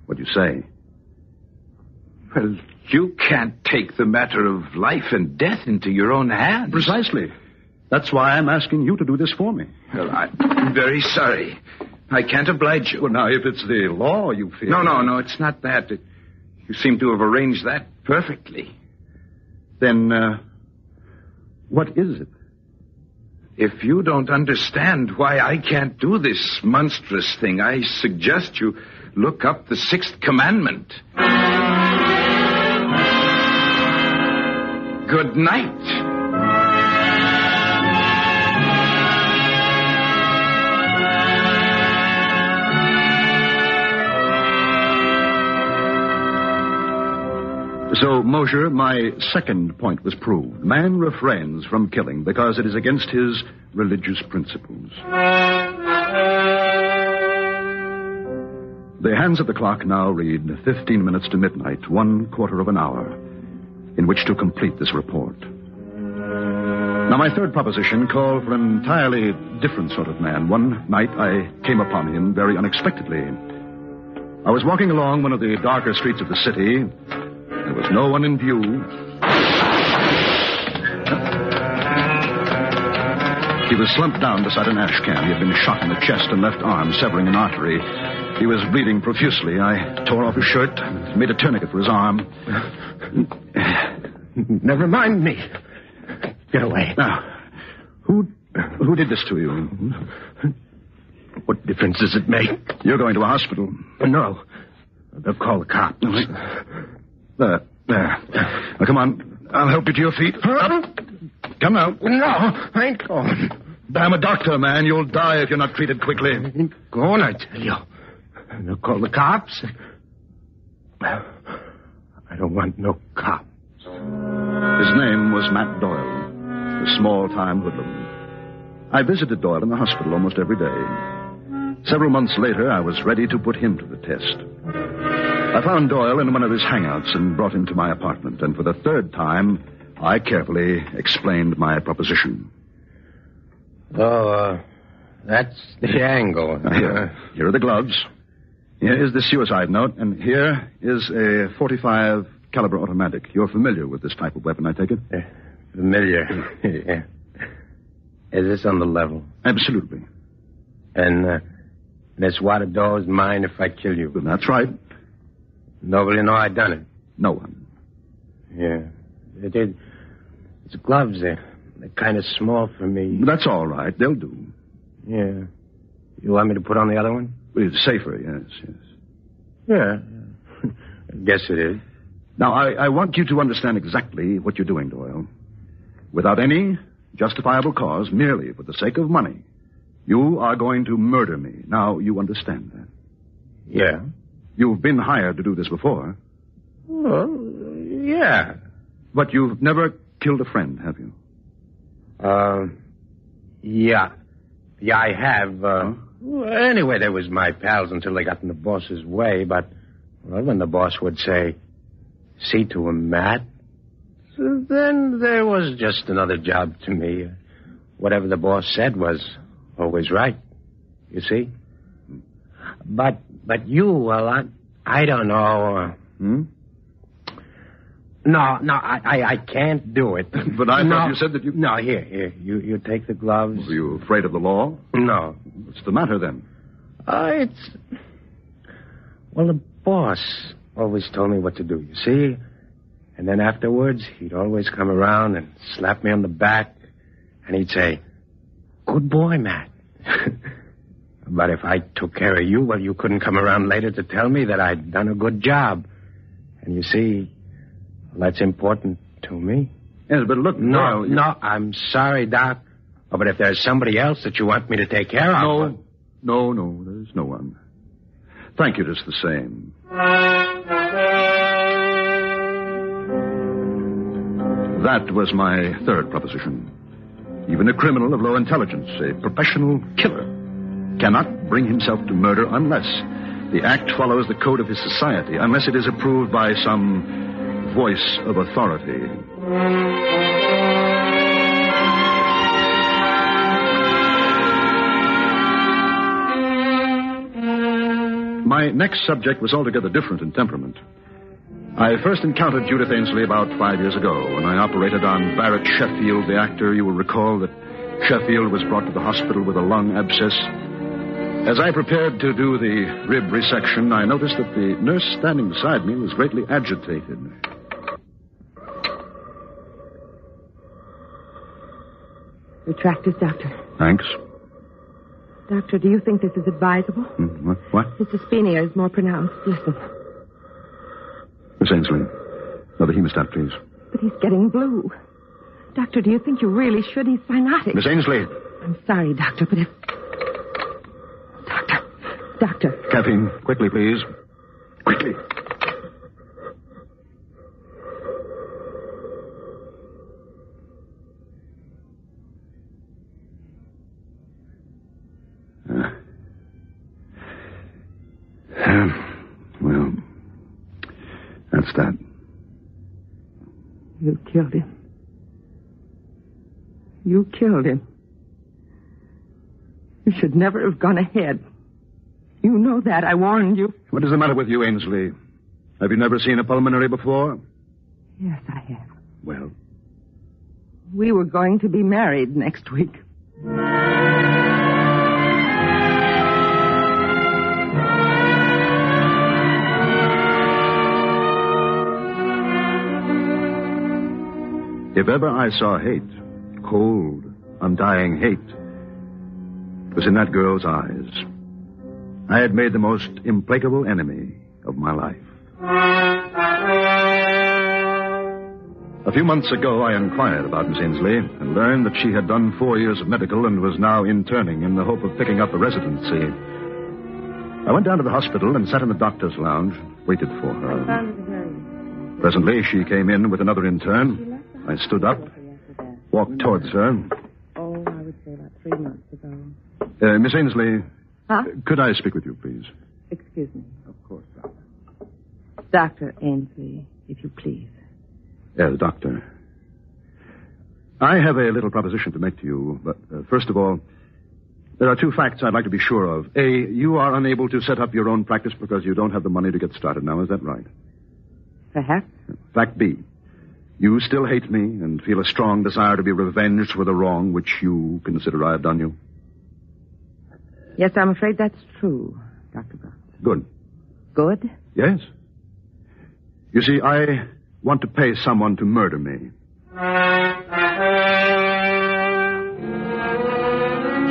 What do you say?
Well, you can't take the matter of life and death into your own hands.
Precisely. That's why I'm asking you to do this for me.
Well, I'm very sorry. I can't oblige you.
Well, now, if it's the law you fear...
No, it's not that. You seem to have arranged that perfectly.
Then, what is it?
If you don't understand why I can't do this monstrous thing, I suggest you look up the 6th commandment. Good night.
So, Mosher, my second point was proved. Man refrains from killing because it is against his religious principles. The hands of the clock now read 15 minutes to midnight, 1/4 of an hour, in which to complete this report. Now, my third proposition called for an entirely different sort of man. One night I came upon him very unexpectedly. I was walking along one of the darker streets of the city. There was no one in view. He was slumped down beside an ash can. He had been shot in the chest and left arm, severing an artery. He was bleeding profusely. I tore off his shirt, made a tourniquet for his arm.
Never mind me. Get away.
Now, who did this to you?
What difference does it make?
You're going to a hospital.
No. They'll call the cops.
There. Now, come on. I'll help you to your feet. Up. Come now.
No, I ain't going.
I'm a doctor, man. You'll die if you're not treated quickly.
I ain't going, I tell you. They'll call the cops. I don't want no cops.
His name was Matt Doyle, a small-time hoodlum. I visited Doyle in the hospital almost every day. Several months later, I was ready to put him to the test. I found Doyle in one of his hangouts and brought him to my apartment, and for the third time, I carefully explained my proposition.
Oh, that's the angle.
Here are the gloves. Here is the suicide note, and here is a .45 caliber automatic. You're familiar with this type of weapon, I take it?
Familiar. Yeah. Is this on the level?
Absolutely.
And this water door is mine if I kill you?
That's right.
Nobody know I done it?
No one.
Yeah. It's gloves. They're kind of small for me.
That's all right. They'll do.
Yeah. You want me to put on the other one?
It's safer, yes.
Yeah. I guess it is.
Now, I want you to understand exactly what you're doing, Doyle. Without any justifiable cause, merely for the sake of money, you are going to murder me. Now, you understand that?
Yeah.
You've been hired to do this before.
Well, yeah.
But you've never killed a friend, have you?
Yeah. Yeah, I have. Well, anyway, they was my pals until they got in the boss's way, but, well, when the boss would say, see to him, Matt, so then there was just another job to me. Whatever the boss said was always right, you see? But you, well, I don't know. No, I can't do it.
But I thought you said that you...
No, here, you take the gloves.
Were you afraid of the law?
No.
What's the matter, then?
Well, the boss always told me what to do, you see? And then afterwards, he'd always come around and slap me on the back, and he'd say, good boy, Matt. But if I took care of you, well, you couldn't come around later to tell me that I'd done a good job. And you see, well, that's important to me.
Yes, but look,
No, I'm sorry, Doc. Oh, but if there's somebody else that you want me to take care of...
No, there's no one. Thank you just the same. That was my third proposition. Even a criminal of low intelligence, a professional killer, cannot bring himself to murder unless the act follows the code of his society, unless it is approved by some voice of authority. My next subject was altogether different in temperament. I first encountered Judith Ainsley about 5 years ago when I operated on Barrett Sheffield, the actor. You will recall that Sheffield was brought to the hospital with a lung abscess. As I prepared to do the rib resection, I noticed that the nurse standing beside me was greatly agitated.
Retractors, Doctor.
Thanks.
Doctor, do you think this is advisable?
What?
His dyspnea is more pronounced. Listen.
Miss Ainsley, another hemostat, please.
But he's getting blue. Doctor, do you think you really should? He's cyanotic.
Miss Ainsley.
I'm sorry, Doctor, but if... Doctor.
Caffeine, quickly, please. Quickly. Well, that's that.
You killed him. You killed him. You should never have gone ahead. You know that. I warned you.
What is the matter with you, Ainsley? Have you never seen a pulmonary before?
Yes, I have.
Well?
We were going to be married next week.
If ever I saw hate, cold, undying hate, it was in that girl's eyes. I had made the most implacable enemy of my life. A few months ago, I inquired about Miss Ainsley and learned that she had done 4 years of medical and was now interning in the hope of picking up a residency. I went down to the hospital and sat in the doctor's lounge, waited for her. Presently, she came in with another intern. I stood up, walked towards her.
Oh, I would say about 3 months ago.
Miss Ainsley,
Huh?
Could I speak with you, please?
Excuse me.
Of course, Doctor.
Dr. Ainsley, if you please.
Yes, Doctor. I have a little proposition to make to you, but first of all, there are two facts I'd like to be sure of. A, you are unable to set up your own practice because you don't have the money to get started now. Is that right?
Perhaps.
Fact B, you still hate me and feel a strong desire to be revenged for the wrong which you consider I have done you.
Yes, I'm afraid that's true, Dr. Bronson.
Good.
Good?
Yes. You see, I want to pay someone to murder me.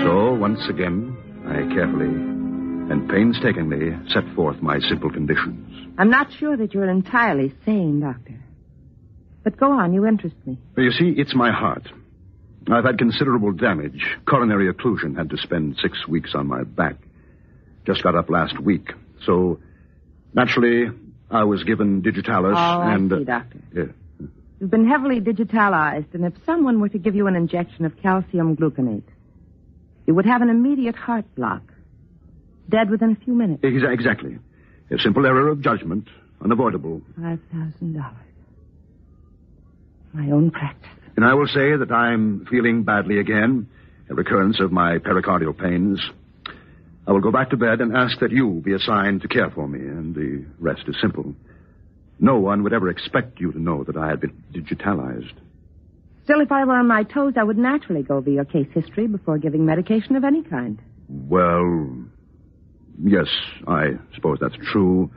So, once again, I carefully and painstakingly set forth my simple conditions.
I'm not sure that you're entirely sane, Doctor. But go on, you interest me.
You see, it's my heart. I've had considerable damage. Coronary occlusion. Had to spend 6 weeks on my back. Just got up last week. So, naturally, I was given digitalis and...
I see, Doctor.
Yeah.
You've been heavily digitalized, and if someone were to give you an injection of calcium gluconate, you would have an immediate heart block. Dead within a few minutes.
Exactly. A simple error of judgment. Unavoidable.
$5,000. My own practice.
And I will say that I'm feeling badly again. A recurrence of my pericardial pains. I will go back to bed and ask that you be assigned to care for me, and the rest is simple. No one would ever expect you to know that I had been digitalized.
Still, if I were on my toes, I would naturally go over your case history before giving medication of any kind.
Well, yes, I suppose that's true.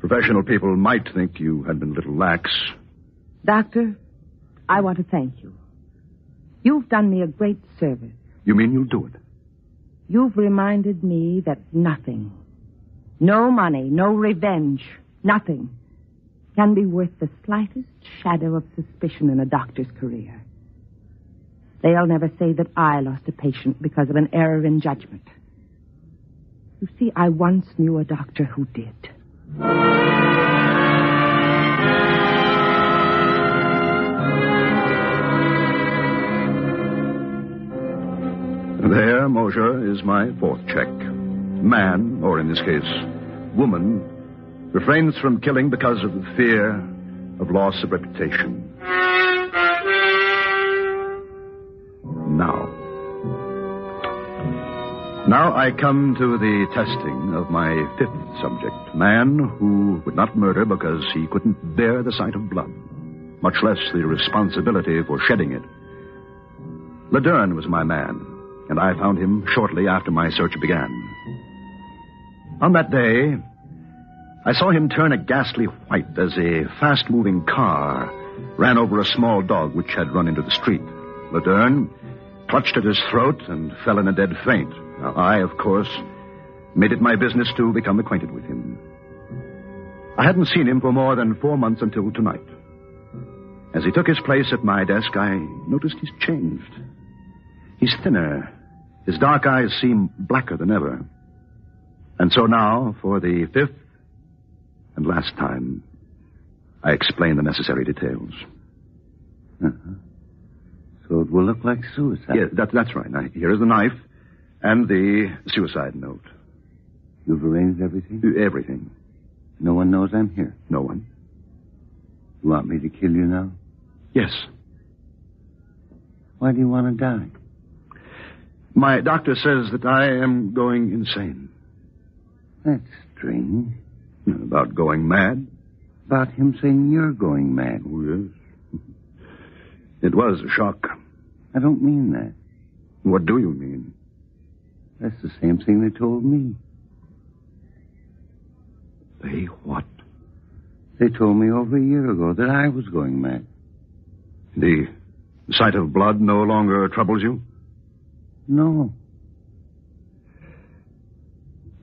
Professional people might think you had been a little lax.
Doctor, I want to thank you. You've done me a great service.
You mean you'll do it?
You've reminded me that nothing, no money, no revenge, nothing can be worth the slightest shadow of suspicion in a doctor's career. They'll never say that I lost a patient because of an error in judgment. You see, I once knew a doctor who did.
There, Moshe, is my fourth check. Man, or in this case, woman, refrains from killing because of the fear of loss of reputation. Now I come to the testing of my fifth subject. Man who would not murder because he couldn't bear the sight of blood, much less the responsibility for shedding it. Ledern was my man, and I found him shortly after my search began. On that day, I saw him turn a ghastly white as a fast-moving car ran over a small dog which had run into the street. Ledern clutched at his throat and fell in a dead faint. Now, I, of course, made it my business to become acquainted with him. I hadn't seen him for more than 4 months until tonight. As he took his place at my desk, I noticed he's changed. He's thinner. His dark eyes seem blacker than ever. And so now, for the fifth and last time, I explain the necessary details.
Uh-huh. So it will look like suicide.
Yeah, that's right. Now, here is the knife and the suicide note.
You've arranged everything?
Everything.
No one knows I'm here?
No one.
You want me to kill you now?
Yes.
Why do you want to die?
My doctor says that I am going insane.
That's strange.
About going mad?
About him saying you're going mad.
Oh, yes. It was a shock.
I don't mean that.
What do you mean?
That's the same thing they told me.
They what?
They told me over a year ago that I was going mad.
The sight of blood no longer troubles you?
No.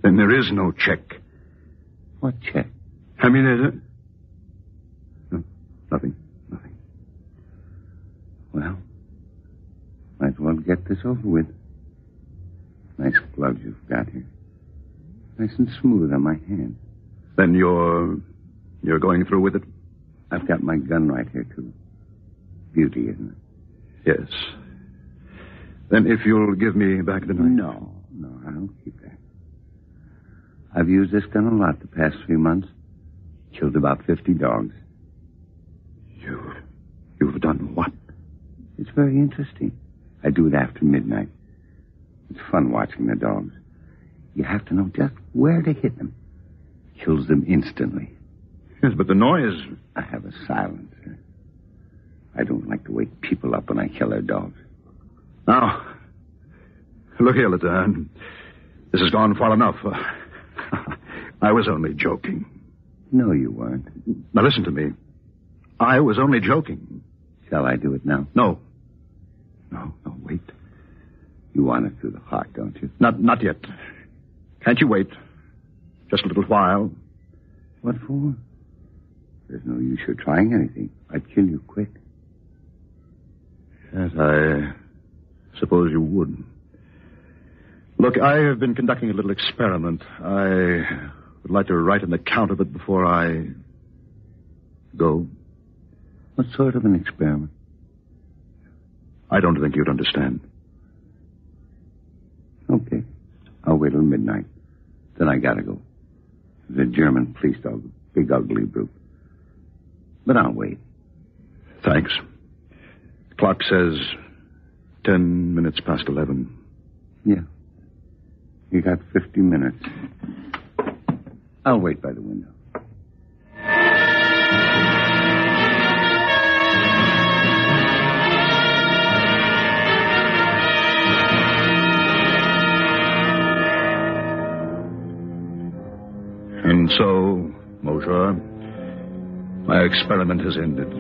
Then there is no check.
What check?
I mean, is it? No, nothing.
Well, might as well get this over with. Nice gloves you've got here. Nice and smooth on my hand.
Then you're going through with it?
I've got my gun right here, too. Beauty, isn't it?
Yes. Then if you'll give me back the knife.
No, I'll keep that. I've used this gun a lot the past 3 months. Killed about 50 dogs.
You've done what?
It's very interesting. I do it after midnight. It's fun watching the dogs. You have to know just where to hit them. Kills them instantly.
Yes, but the noise...
I have a silencer. I don't like to wake people up when I kill their dogs.
Now, look here, Laderne. This has gone far enough. I was only joking.
No, you weren't.
Now, listen to me. I was only joking.
Shall I do it now?
No, wait.
You want it through the heart, don't you?
Not yet. Can't you wait? Just a little while.
What for? There's no use you're trying anything. I'd kill you quick.
Yes, I suppose you would. Look, I have been conducting a little experiment. I would like to write an account of it before I go.
What sort of an experiment?
I don't think you'd understand.
Okay. I'll wait till midnight. Then I gotta go. There's a German police dog, a big ugly brute. But I'll wait.
Thanks. Clock says 10 minutes past 11.
Yeah. You got 50 minutes. I'll wait by the window.
And so, Moshe, my experiment has ended.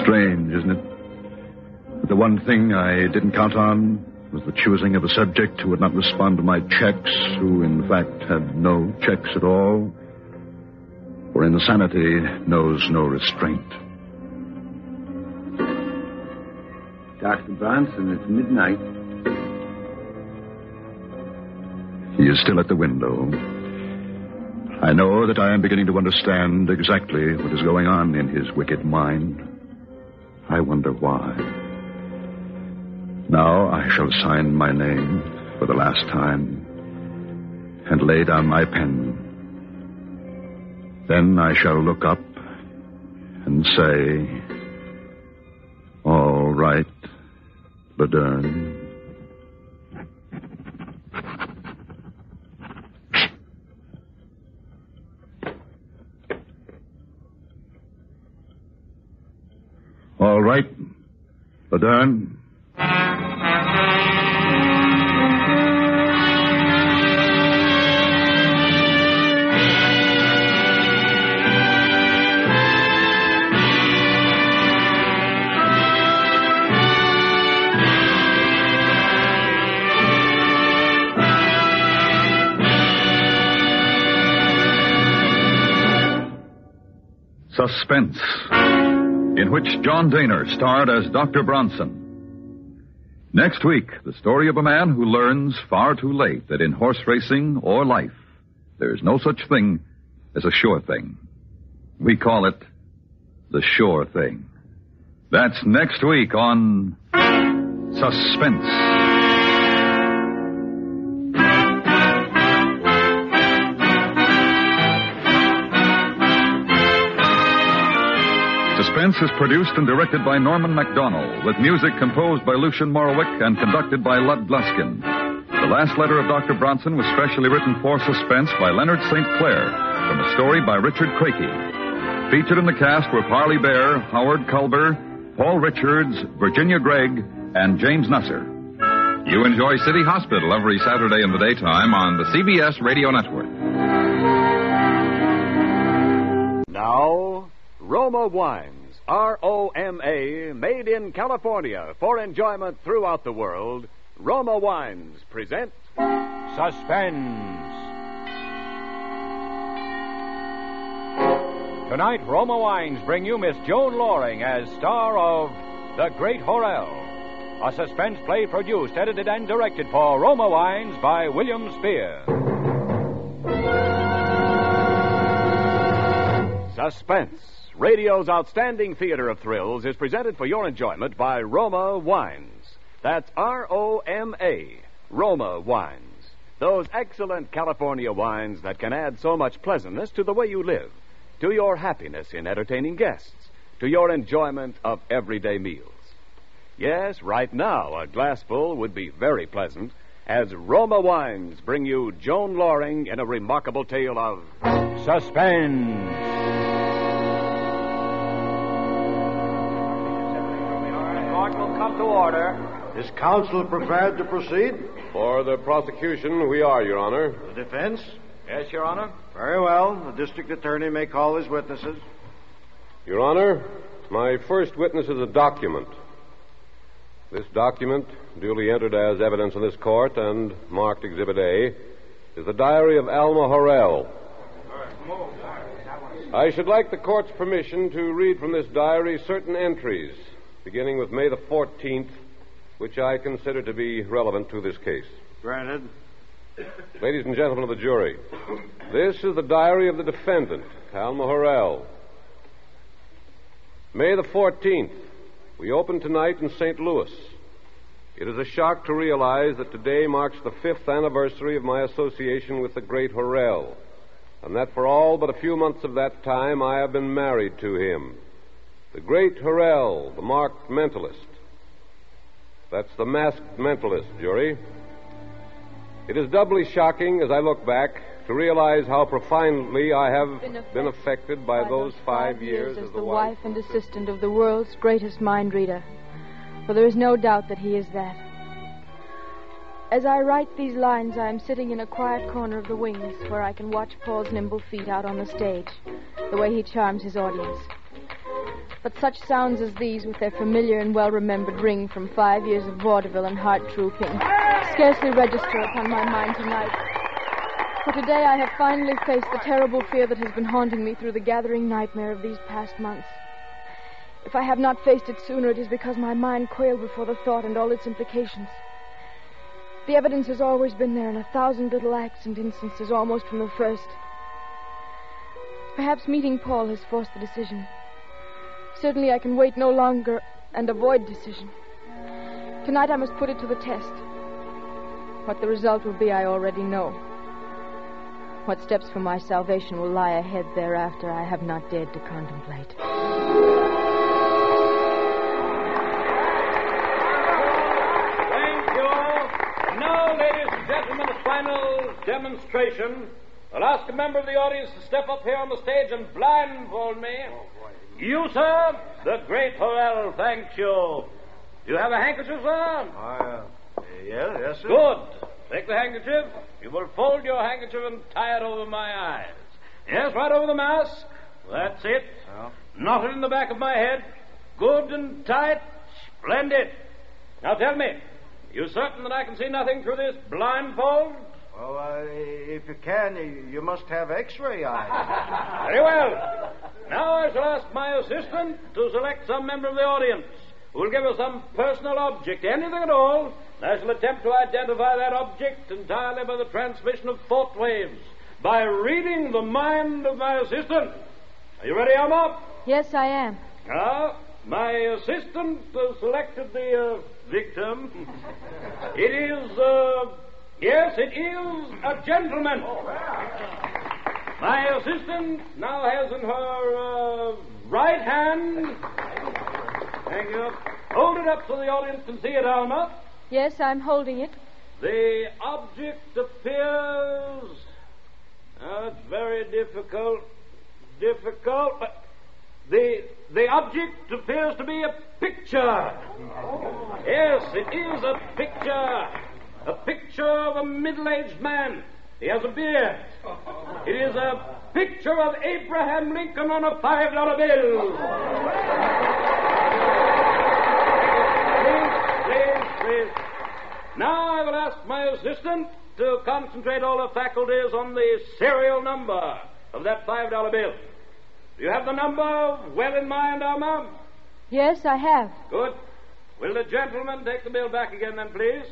Strange, isn't it? But the one thing I didn't count on was the choosing of a subject who would not respond to my checks, who in fact had no checks at all. For insanity knows no restraint.
Dr. Bronson, it's midnight.
He is still at the window. I know that I am beginning to understand exactly what is going on in his wicked mind. I wonder why. Now I shall sign my name for the last time and lay down my pen. Then I shall look up and say, "All right, Laderne." All right, Laderne.
Suspense, in which John Dehner starred as Dr. Bronson. Next week, the story of a man who learns far too late that in horse racing or life, there's no such thing as a sure thing. We call it the sure thing. That's next week on Suspense. Suspense is produced and directed by Norman MacDonald, with music composed by Lucian Morowick and conducted by Lud Gluskin. The Last Letter of Dr. Bronson was specially written for Suspense by Leonard St. Clair, from a story by Richard Crakey. Featured in the cast were Parley Bear, Howard Culber, Paul Richards, Virginia Gregg, and James Nusser. You enjoy City Hospital every Saturday in the daytime on the CBS Radio Network.
Now, Roma Wines. R-O-M-A, made in California for enjoyment throughout the world. Roma Wines present
Suspense. Tonight, Roma Wines bring you Miss Joan Loring as star of The Great Horrell, a suspense play produced, edited, and directed for Roma Wines by William Spear.
Suspense, radio's outstanding theater of thrills, is presented for your enjoyment by Roma Wines. That's R-O-M-A, Roma Wines. Those excellent California wines that can add so much pleasantness to the way you live, to your happiness in entertaining guests, to your enjoyment of everyday meals. Yes, right now, a glassful would be very pleasant as Roma Wines bring you Joan Loring in a remarkable tale of
Suspense.
Court will come to order.
Is counsel prepared to proceed?
For the prosecution, we are, Your Honor.
The defense?
Yes, Your Honor.
Very well. The district attorney may call his witnesses.
Your Honor, my first witness is a document. This document, duly entered as evidence in this court and marked Exhibit A, is the diary of Alma Horrell. I should like the court's permission to read from this diary certain entries, beginning with May the 14th, which I consider to be relevant to this case.
Granted.
Ladies and gentlemen of the jury, this is the diary of the defendant, Alma Horrell. May the 14th. We open tonight in St. Louis. It is a shock to realize that today marks the 5th anniversary of my association with the great Horrell, and that for all but a few months of that time I have been married to him. The great Horrell, the marked mentalist. That's the masked mentalist, jury. It is doubly shocking as I look back to realize how profoundly I have been affected by those 5 years
as the wife and assistant of the world's greatest mind reader. For there is no doubt that he is that. As I write these lines, I am sitting in a quiet corner of the wings where I can watch Paul's nimble feet out on the stage, the way he charms his audience. But such sounds as these, with their familiar and well-remembered ring from 5 years of vaudeville and heart-trooping, scarcely register upon my mind tonight. For today I have finally faced the terrible fear that has been haunting me through the gathering nightmare of these past months. If I have not faced it sooner, it is because my mind quailed before the thought and all its implications. The evidence has always been there in 1,000 little acts and instances almost from the first. Perhaps meeting Paul has forced the decision. Certainly I can wait no longer and avoid decision. Tonight I must put it to the test. What the result will be, I already know. What steps for my salvation will lie ahead thereafter, I have not dared to contemplate.
Thank you. Now, ladies and gentlemen, the final demonstration. I'll ask a member of the audience to step up here on the stage and blindfold me. You, sir, the great Horrell, thanks you. Do you have a handkerchief, sir?
Yes, sir.
Good. Take the handkerchief. You will fold your handkerchief and tie it over my eyes. Yes, right over the mask. That's it.
Yeah.
Knot it in the back of my head. Good and tight. Splendid. Now tell me, are you certain that I can see nothing through this blindfold?
Well, if you can, you must have X-ray eyes.
Very well. Now I shall ask my assistant to select some member of the audience who will give us some personal object, anything at all. I shall attempt to identify that object entirely by the transmission of thought waves, by reading the mind of my assistant. Are you ready, Alma?
Yes, I am.
Now, my assistant selected the victim. It is, yes, it is a gentleman. My assistant now has in her right hand. Thank you. Hold it up so the audience can see it, Alma.
Yes, I'm holding it.
The object appears... it's very difficult. But the object appears to be a picture. Yes, it is a picture. A picture of a middle-aged man. He has a beard. It is a picture of Abraham Lincoln on a $5 bill. Please. Now I will ask my assistant to concentrate all her faculties on the serial number of that $5 bill. Do you have the number well in mind, Alma?
Yes, I have.
Good. Will the gentleman take the bill back again, then, please?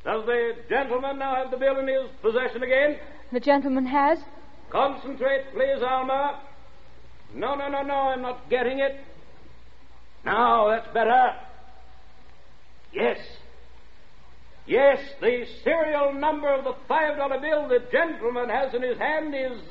Does the gentleman now have the bill in his possession again?
The gentleman has.
Concentrate, please, Alma. No, I'm not getting it. Now, that's better. Yes. Yes, the serial number of the $5 bill the gentleman has in his hand is,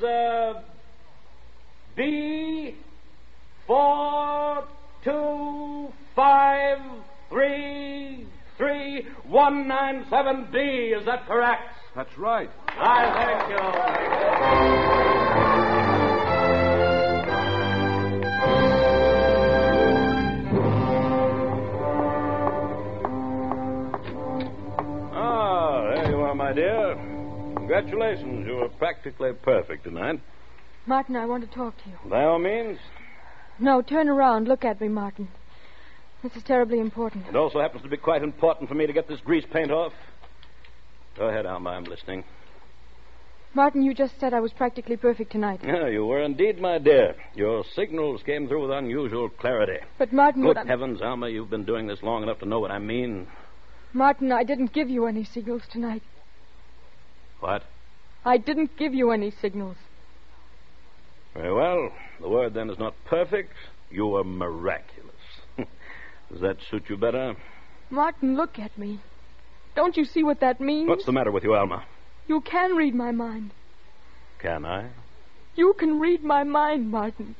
B425333197D. Is that correct?
That's right.
I thank you.
There you are, my dear. Congratulations. You were practically perfect tonight.
Martin, I want to talk to you.
By all means.
No, turn around. Look at me, Martin. This is terribly important.
It also happens to be quite important for me to get this grease paint off. Go ahead, Alma. I'm listening.
Martin, you just said I was practically perfect tonight.
Yeah, you were indeed, my dear. Your signals came through with unusual clarity.
But, Martin,
Good heavens, Alma, you've been doing this long enough to know what I mean.
Martin, I didn't give you any signals tonight.
What?
I didn't give you any signals.
Very well. The word then is not perfect. You were miraculous. Does that suit you better?
Martin, look at me. Don't you see what that means?
What's the matter with you, Alma?
You can read my mind.
Can I?
You can read my mind, Martin.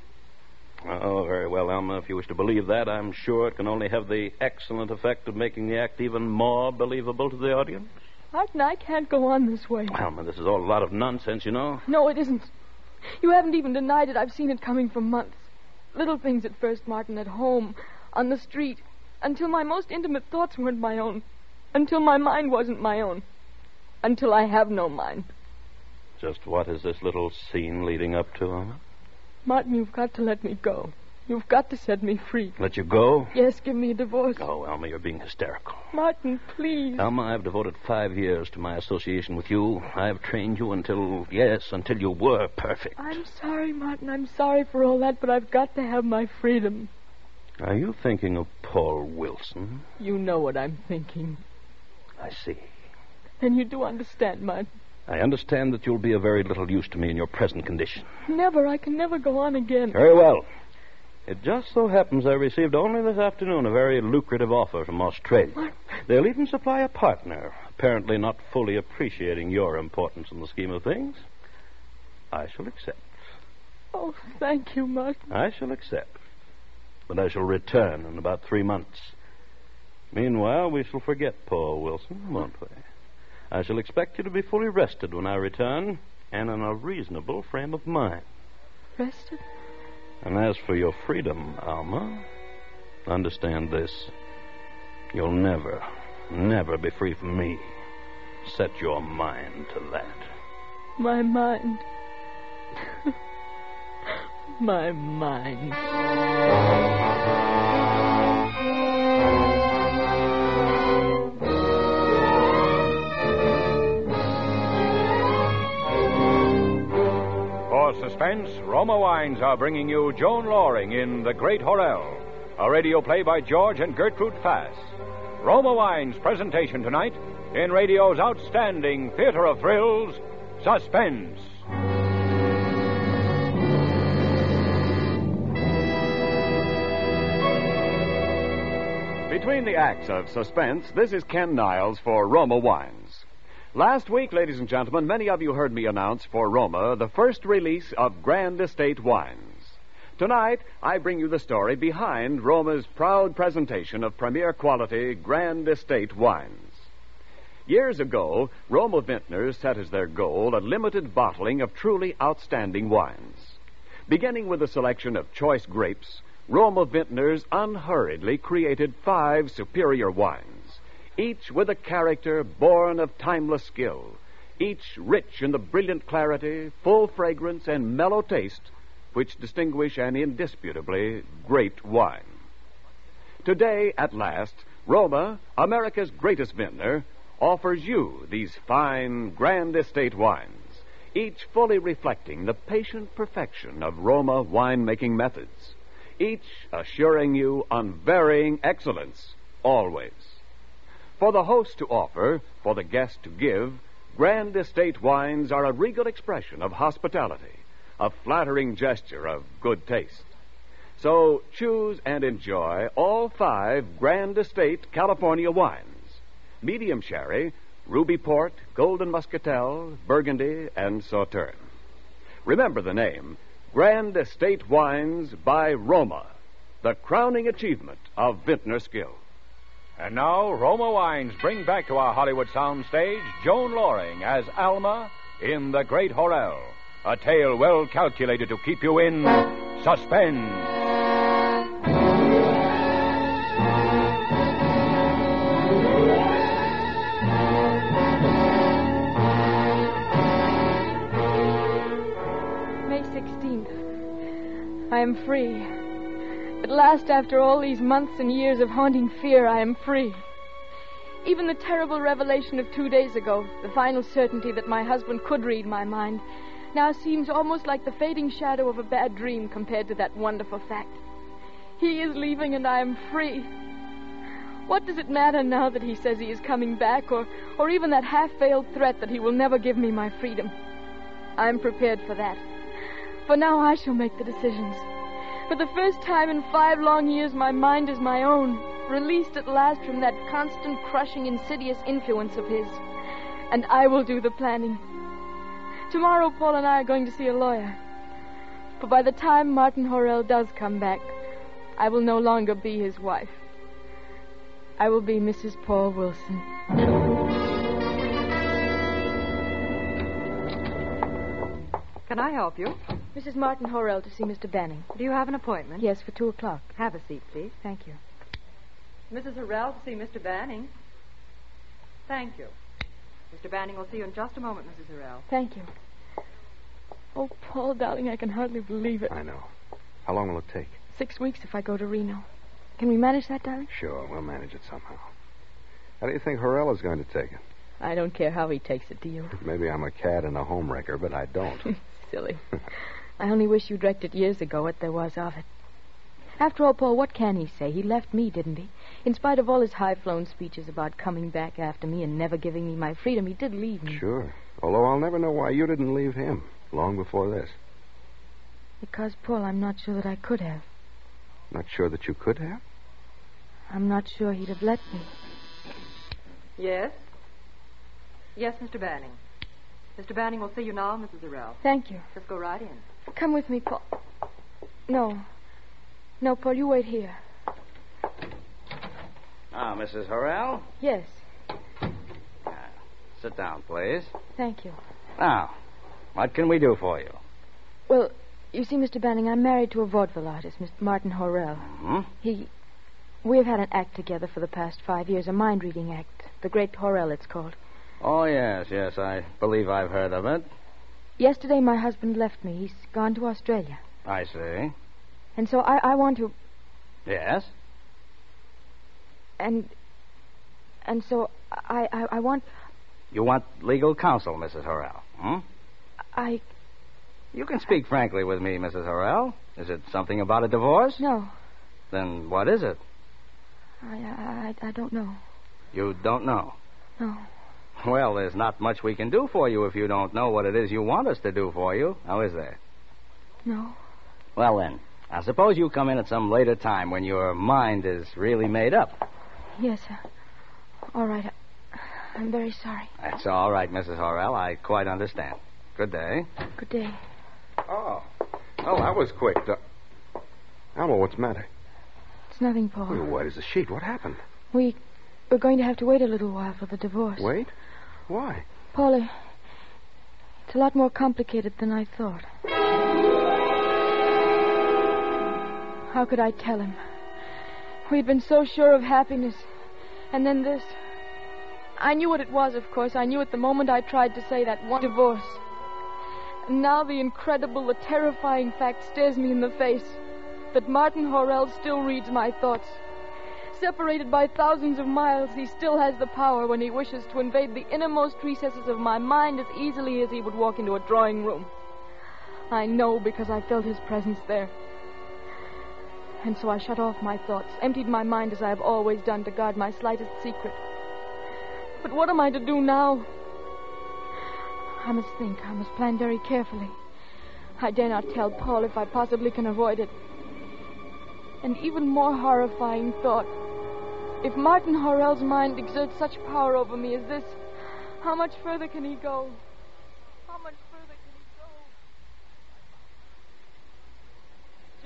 Oh, very well, Alma. If you wish to believe that, I'm sure it can only have the excellent effect of making the act even more believable to the audience.
Martin, I can't go on this way.
Alma, this is all a lot of nonsense, you know.
No, it isn't. You haven't even denied it. I've seen it coming for months. Little things at first, Martin, at home, on the street, until my most intimate thoughts weren't my own. Until my mind wasn't my own. Until I have no mind.
Just what is this little scene leading up to, Alma?
Martin, you've got to let me go. You've got to set me free.
Let you go?
Yes, give me a divorce.
Oh, Alma, you're being hysterical.
Martin, please.
Alma, I've devoted 5 years to my association with you. I've trained you until you were perfect.
I'm sorry, Martin. I'm sorry for all that, but I've got to have my freedom.
Are you thinking of Paul Wilson?
You know what I'm thinking.
I see.
And you do understand, Martin.
I understand that you'll be of very little use to me in your present condition.
Never. I can never go on again.
Very well. It just so happens I received only this afternoon a very lucrative offer from Australia.
What?
They'll even supply a partner, apparently not fully appreciating your importance in the scheme of things. I shall accept.
Oh, thank you, Martin.
I shall accept. But I shall return in about 3 months. Meanwhile, we shall forget Paul Wilson, won't we? I shall expect you to be fully rested when I return, and in a reasonable frame of mind.
Rested?
And as for your freedom, Alma, understand this. You'll never, never be free from me. Set your mind to that.
My mind. My mind.
For Suspense, Roma Wines are bringing you Joan Loring in The Great Horrell, a radio play by George and Gertrude Fass. Roma Wines' presentation tonight in radio's outstanding theater of thrills, Suspense.
Between the acts of Suspense, this is Ken Niles for Roma Wines. Last week, ladies and gentlemen, many of you heard me announce for Roma the first release of Grand Estate wines. Tonight, I bring you the story behind Roma's proud presentation of premier quality Grand Estate wines. Years ago, Roma vintners set as their goal a limited bottling of truly outstanding wines. Beginning with a selection of choice grapes, Roma vintners unhurriedly created 5 superior wines, each with a character born of timeless skill, each rich in the brilliant clarity, full fragrance, and mellow taste which distinguish an indisputably great wine. Today, at last, Roma, America's greatest vintner, offers you these fine Grand Estate wines, each fully reflecting the patient perfection of Roma winemaking methods, each assuring you unvarying excellence, always. For the host to offer, for the guest to give, Grand Estate wines are a regal expression of hospitality, a flattering gesture of good taste. So choose and enjoy all 5 Grand Estate California wines. medium sherry, ruby port, golden muscatel, burgundy, and sauterne. Remember the name, Grand Estate Wines by Roma, the crowning achievement of vintner skill.
And now, Roma Wines bring back to our Hollywood soundstage Joan Loring as Alma in The Great Horrell, a tale well calculated to keep you in suspense.
May 16th. I am free. At last, after all these months and years of haunting fear, I am free. Even the terrible revelation of 2 days ago, the final certainty that my husband could read my mind, now seems almost like the fading shadow of a bad dream compared to that wonderful fact. He is leaving and I am free. What does it matter now that he says he is coming back, or even that half-veiled threat that he will never give me my freedom? I am prepared for that. For now I shall make the decisions. For the first time in 5 long years, my mind is my own, released at last from that constant, crushing, insidious influence of his. And I will do the planning. Tomorrow, Paul and I are going to see a lawyer. For by the time Martin Horrell does come back, I will no longer be his wife. I will be Mrs. Paul Wilson.
Can I help you?
Mrs. Martin Horrell to see Mr. Banning.
Do you have an appointment?
Yes, for 2 o'clock.
Have a seat, please.
Thank you.
Mrs. Horrell to see Mr. Banning. Thank you. Mr. Banning will see you in just a moment, Mrs. Horrell.
Thank you. Oh, Paul, darling, I can hardly believe it.
I know. How long will it take?
6 weeks if I go to Reno. Can we manage that, darling?
Sure, we'll manage it somehow. How do you think Horrell is going to take it?
I don't care how he takes it, do you?
Maybe I'm a cad and a homewrecker, but I don't.
Silly. I only wish you'd wrecked it years ago, what there was of it. After all, Paul, what can he say? He left me, didn't he? In spite of all his high-flown speeches about coming back after me and never giving me my freedom, he did leave me.
Sure. Although I'll never know why you didn't leave him long before this.
Because, Paul, I'm not sure that I could have.
Not sure that you could have?
I'm not sure he'd have let me.
Yes? Yes, Mr. Banning. Mr. Banning will see you now, Mrs. Horrell.
Thank you.
Just go right in.
Come with me, Paul. No. No, Paul, you wait here.
Ah, Mrs. Horrell?
Yes.
Sit down, please.
Thank you.
Now, what can we do for you?
Well, you see, Mr. Banning, I'm married to a vaudeville artist, Mr. Martin Horrell.
Mm-hmm.
We've had an act together for the past 5 years, a mind-reading act. The Great Horrell, it's called.
Oh, yes, I believe I've heard of it.
Yesterday, my husband left me. He's gone to Australia.
I see.
And so I want to...
Yes?
And so I want...
You want legal counsel, Mrs. Horrell, You can speak frankly with me, Mrs. Horrell. Is it something about a divorce?
No.
Then what is it?
I don't know.
You don't know?
No.
Well, there's not much we can do for you if you don't know what it is you want us to do for you. Now, is there?
No.
Well, then, I suppose you come in at some later time when your mind is really made up.
Yes, all right. I'm very sorry.
That's all right, Mrs. Horrell. I quite understand. Good day.
Good day.
Oh. Well, that was quick. Alma, what's the matter?
It's nothing, Paul.
You're white as a sheet. What happened?
We're going to have to wait a little while for the divorce.
Wait? Why?
Paul, it's a lot more complicated than I thought. How could I tell him? We'd been so sure of happiness. And then this. I knew what it was, of course. I knew it the moment I tried to say that one divorce. And now the incredible, the terrifying fact stares me in the face. That Martin Horrell still reads my thoughts. Separated by thousands of miles, he still has the power when he wishes to invade the innermost recesses of my mind as easily as he would walk into a drawing room. I know because I felt his presence there. And so I shut off my thoughts, emptied my mind as I have always done to guard my slightest secret. But what am I to do now? I must think. I must plan very carefully. I dare not tell Paul if I possibly can avoid it. An even more horrifying thought. If Martin Horrell's mind exerts such power over me as this, how much further can he go? How much further can he go?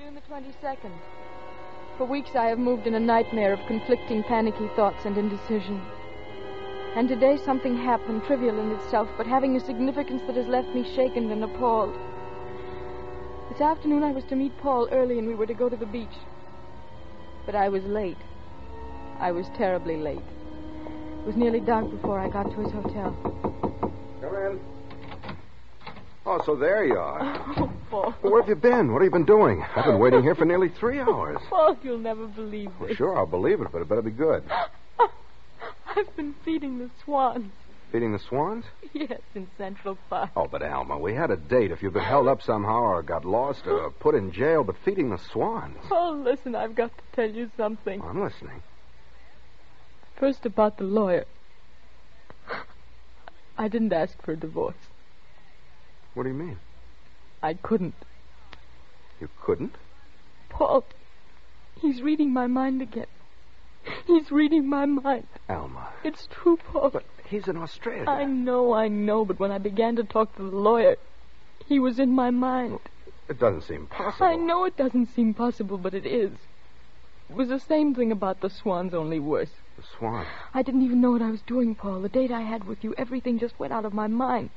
June the 22nd. For weeks I have moved in a nightmare of conflicting, panicky thoughts and indecision. And today something happened, trivial in itself, but having a significance that has left me shaken and appalled. This afternoon I was to meet Paul early and we were to go to the beach. But I was late. I was terribly late. It was nearly dark before I got to his hotel.
Come in. Oh, so there you are.
Oh, Paul.
Well, where have you been? What have you been doing? I've been waiting here for nearly 3 hours.
Paul, you'll never believe this.
Well, sure, I'll believe it, but it better be good.
I've been feeding the swans.
Feeding the swans?
Yes, in Central Park.
Oh, but Alma, we had a date. If you've been held up somehow or got lost or put in jail, but feeding the swans.
Oh, listen, I've got to tell you something.
I'm listening.
First, about the lawyer. I didn't ask for a divorce.
What do you mean?
I couldn't.
You couldn't?
Paul, he's reading my mind again. He's reading my mind.
Alma.
It's true, Paul.
But he's in Australia.
I know, but when I began to talk to the lawyer, he was in my mind.
It doesn't seem possible.
I know it doesn't seem possible, but it is. It was the same thing about the swans, only worse.
The swans?
I didn't even know what I was doing, Paul. The date I had with you, everything just went out of my mind.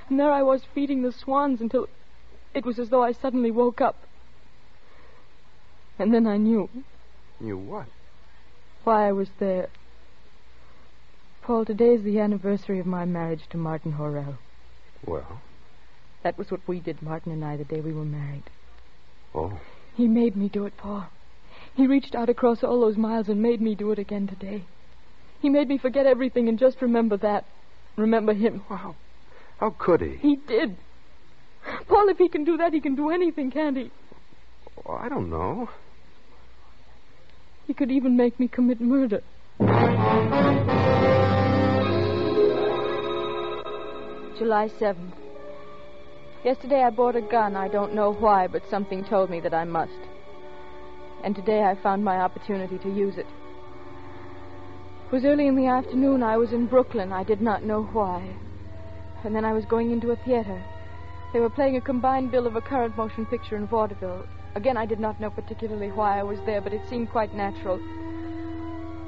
And there I was feeding the swans until it was as though I suddenly woke up. And then I knew.
Knew what?
Why I was there. Paul, today is the anniversary of my marriage to Martin Horrell.
Well?
That was what we did, Martin and I, the day we were married.
Oh.
He made me do it, Paul. He reached out across all those miles and made me do it again today. He made me forget everything and just remember that. Remember him.
Wow. How could he?
He did. Paul, if he can do that, he can do anything, can't he?
Well, I don't know.
He could even make me commit murder. July 7th. Yesterday I bought a gun. I don't know why, but something told me that I must. And today I found my opportunity to use it. It was early in the afternoon. I was in Brooklyn. I did not know why. And then I was going into a theater. They were playing a combined bill of a current motion picture and vaudeville. Again, I did not know particularly why I was there, but it seemed quite natural.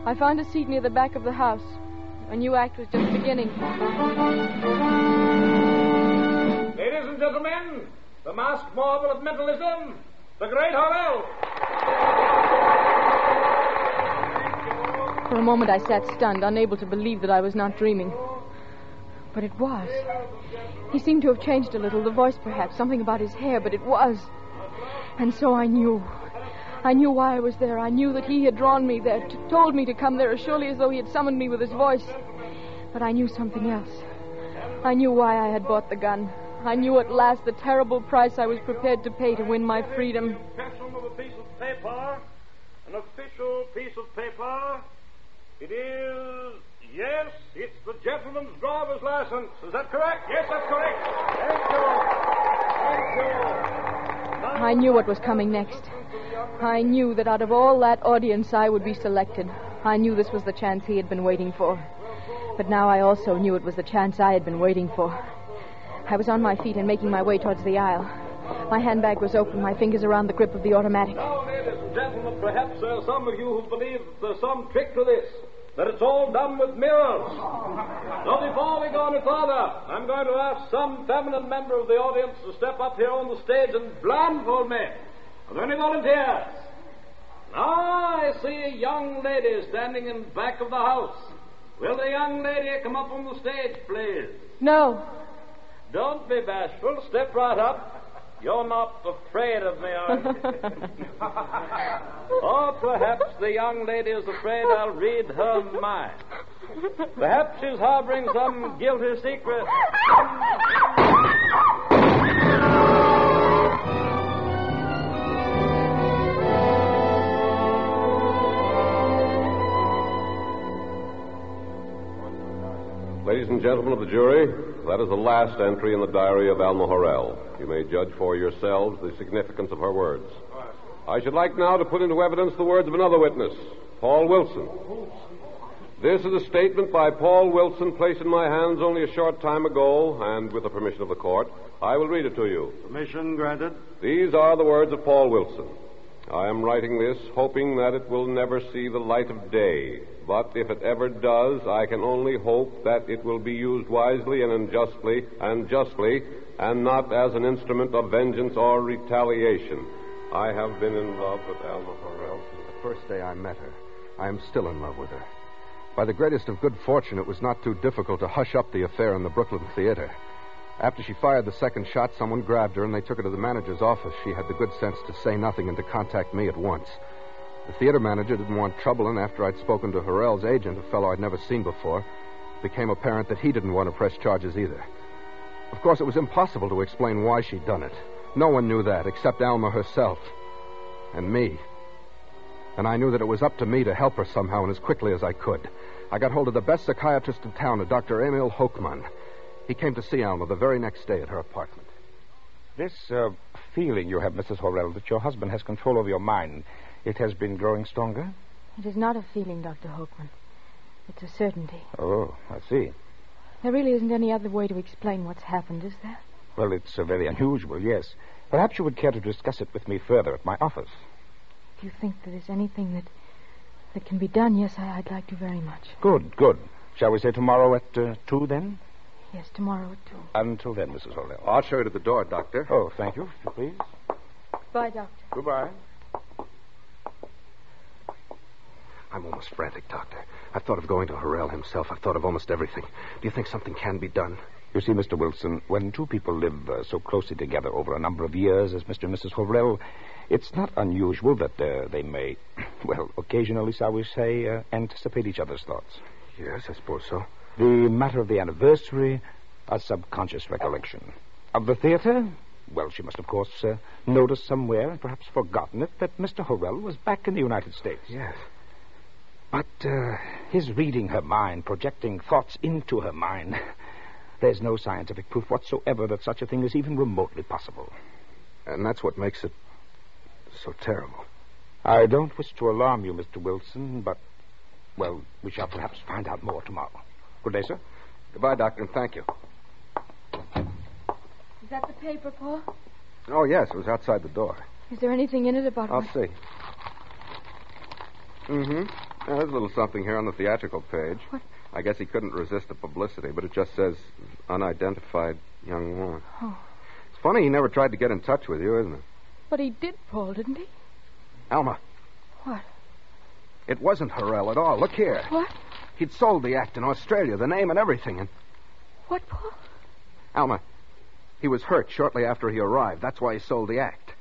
I found a seat near the back of the house. A new act was just beginning.
Ladies and gentlemen, the masked marvel of mentalism, the great Horrell.
For a moment I sat stunned, unable to believe that I was not dreaming. But it was. He seemed to have changed a little, the voice perhaps, something about his hair, but it was. And so I knew. I knew why I was there. I knew that he had drawn me there, told me to come there as surely as though he had summoned me with his voice. But I knew something else. I knew why I had bought the gun. I knew at last the terrible price I was prepared to pay to win my freedom.
Impression of a piece of paper, an official piece of paper. It is, yes, it's the gentleman's driver's license. Is that correct? Yes, that's correct. Thank you.
I knew what was coming next. I knew that out of all that audience I would be selected. I knew this was the chance he had been waiting for. But now I also knew it was the chance I had been waiting for. I was on my feet and making my way towards the aisle. My handbag was open, my fingers around the grip of the automatic.
Now, ladies and gentlemen, perhaps there are some of you who believe there's some trick to this, that it's all done with mirrors. Now, before we go any further, I'm going to ask some feminine member of the audience to step up here on the stage and blindfold me. Are there any volunteers? Now, I see a young lady standing in back of the house. Will the young lady come up on the stage, please?
No.
Don't be bashful. Step right up. You're not afraid of me, are you? Or perhaps the young lady is afraid I'll read her mind. Perhaps she's harboring some guilty secret.
Ladies and gentlemen of the jury, that is the last entry in the diary of Alma Horrell. You may judge for yourselves the significance of her words. I should like now to put into evidence the words of another witness, Paul Wilson. This is a statement by Paul Wilson placed in my hands only a short time ago, and with the permission of the court, I will read it to you.
Permission granted.
These are the words of Paul Wilson. I am writing this hoping that it will never see the light of day, but if it ever does, I can only hope that it will be used wisely and justly, and not as an instrument of vengeance or retaliation. I have been in love with Alma Horrell since
the first day I met her. I am still in love with her. By the greatest of good fortune, it was not too difficult to hush up the affair in the Brooklyn Theater. After she fired the second shot, someone grabbed her and they took her to the manager's office. She had the good sense to say nothing and to contact me at once. The theater manager didn't want trouble, and after I'd spoken to Horrell's agent, a fellow I'd never seen before, it became apparent that he didn't want to press charges either. Of course, it was impossible to explain why she'd done it. No one knew that except Alma herself and me. And I knew that it was up to me to help her somehow and as quickly as I could. I got hold of the best psychiatrist in town, a Dr. Emil Hochmann. He came to see Alma the very next day at her apartment.
This feeling you have, Mrs. Horrell, that your husband has control over your mind, it has been growing stronger?
It is not a feeling, Dr. Hochmann. It's a certainty.
Oh, I see.
There really isn't any other way to explain what's happened, is there?
Well, it's very unusual, yes. Perhaps you would care to discuss it with me further at my office.
If you think that there's anything that can be done, yes, I'd like to very much.
Good. Shall we say tomorrow at 2, then?
Yes, tomorrow at 2.
Until then, Mrs. Horrell.
I'll show you to the door, Doctor.
Oh, thank you, if you please.
Bye, Doctor.
Goodbye.
I'm almost frantic, Doctor. I've thought of going to Horrell himself. I've thought of almost everything. Do you think something can be done?
You see, Mr. Wilson, when two people live so closely together over a number of years as Mr. and Mrs. Horrell, it's not unusual that they may, well, occasionally, shall we say, anticipate each other's thoughts.
Yes, I suppose so.
The matter of the anniversary, a subconscious recollection. Of the theater, well, she must, of course, notice somewhere, and perhaps forgotten it, that Mr. Horrell was back in the United States.
Yes.
But his reading her mind, projecting thoughts into her mind, there's no scientific proof whatsoever that such a thing is even remotely possible.
And that's what makes it so terrible.
I don't wish to alarm you, Mr. Wilson, but, well, we shall perhaps find out more tomorrow. Good day, sir.
Goodbye, Doctor, and thank you.
Is that the paper, Paul?
Oh, yes, it was outside the door.
Is there anything in it about
I'll see. Mm-hmm. There's a little something here on the theatrical page.
What?
I guess he couldn't resist the publicity, but it just says unidentified young woman.
Oh.
It's funny he never tried to get in touch with you, isn't it?
But he did, Paul, didn't he?
Alma.
What?
It wasn't Horrell at all. Look here.
What?
He'd sold the act in Australia, the name and everything, and...
What, Paul?
Alma, he was hurt shortly after he arrived. That's why he sold the act.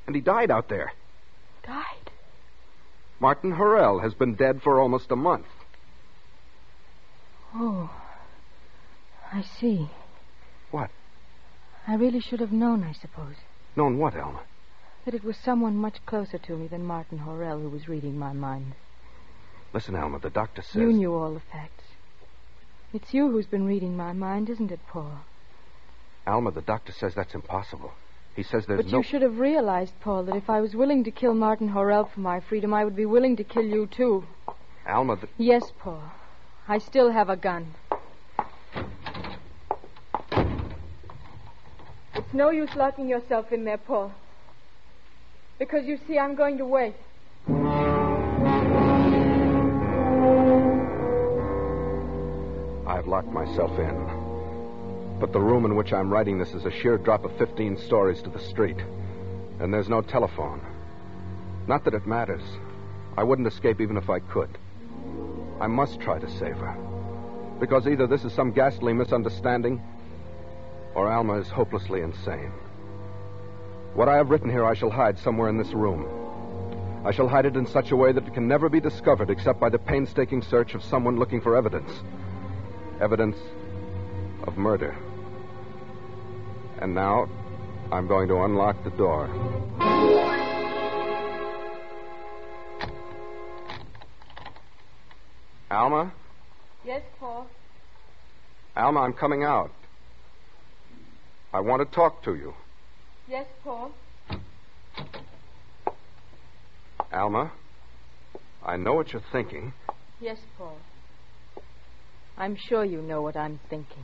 And he died out there.
Died?
Martin Horrell has been dead for almost a month.
Oh, I see.
What?
I really should have known, I suppose.
Known what, Alma?
That it was someone much closer to me than Martin Horrell who was reading my mind.
Listen, Alma, the doctor says...
You knew all the facts. It's you who's been reading my mind, isn't it, Paul?
Alma, the doctor says that's impossible. He says there's
But you should have realized, Paul, that if I was willing to kill Martin Horrell for my freedom, I would be willing to kill you, too.
Alma,
Yes, Paul. I still have a gun. It's no use locking yourself in there, Paul. Because, you see, I'm going to wait.
I've locked myself in. But the room in which I'm writing this is a sheer drop of 15 stories to the street. And there's no telephone. Not that it matters. I wouldn't escape even if I could. I must try to save her. Because either this is some ghastly misunderstanding, or Alma is hopelessly insane. What I have written here I shall hide somewhere in this room. I shall hide it in such a way that it can never be discovered except by the painstaking search of someone looking for evidence. Evidence of murder. And now, I'm going to unlock the door. Alma?
Yes, Paul?
Alma, I'm coming out. I want to talk to you.
Yes, Paul?
Alma, I know what you're thinking.
Yes, Paul. I'm sure you know what I'm thinking.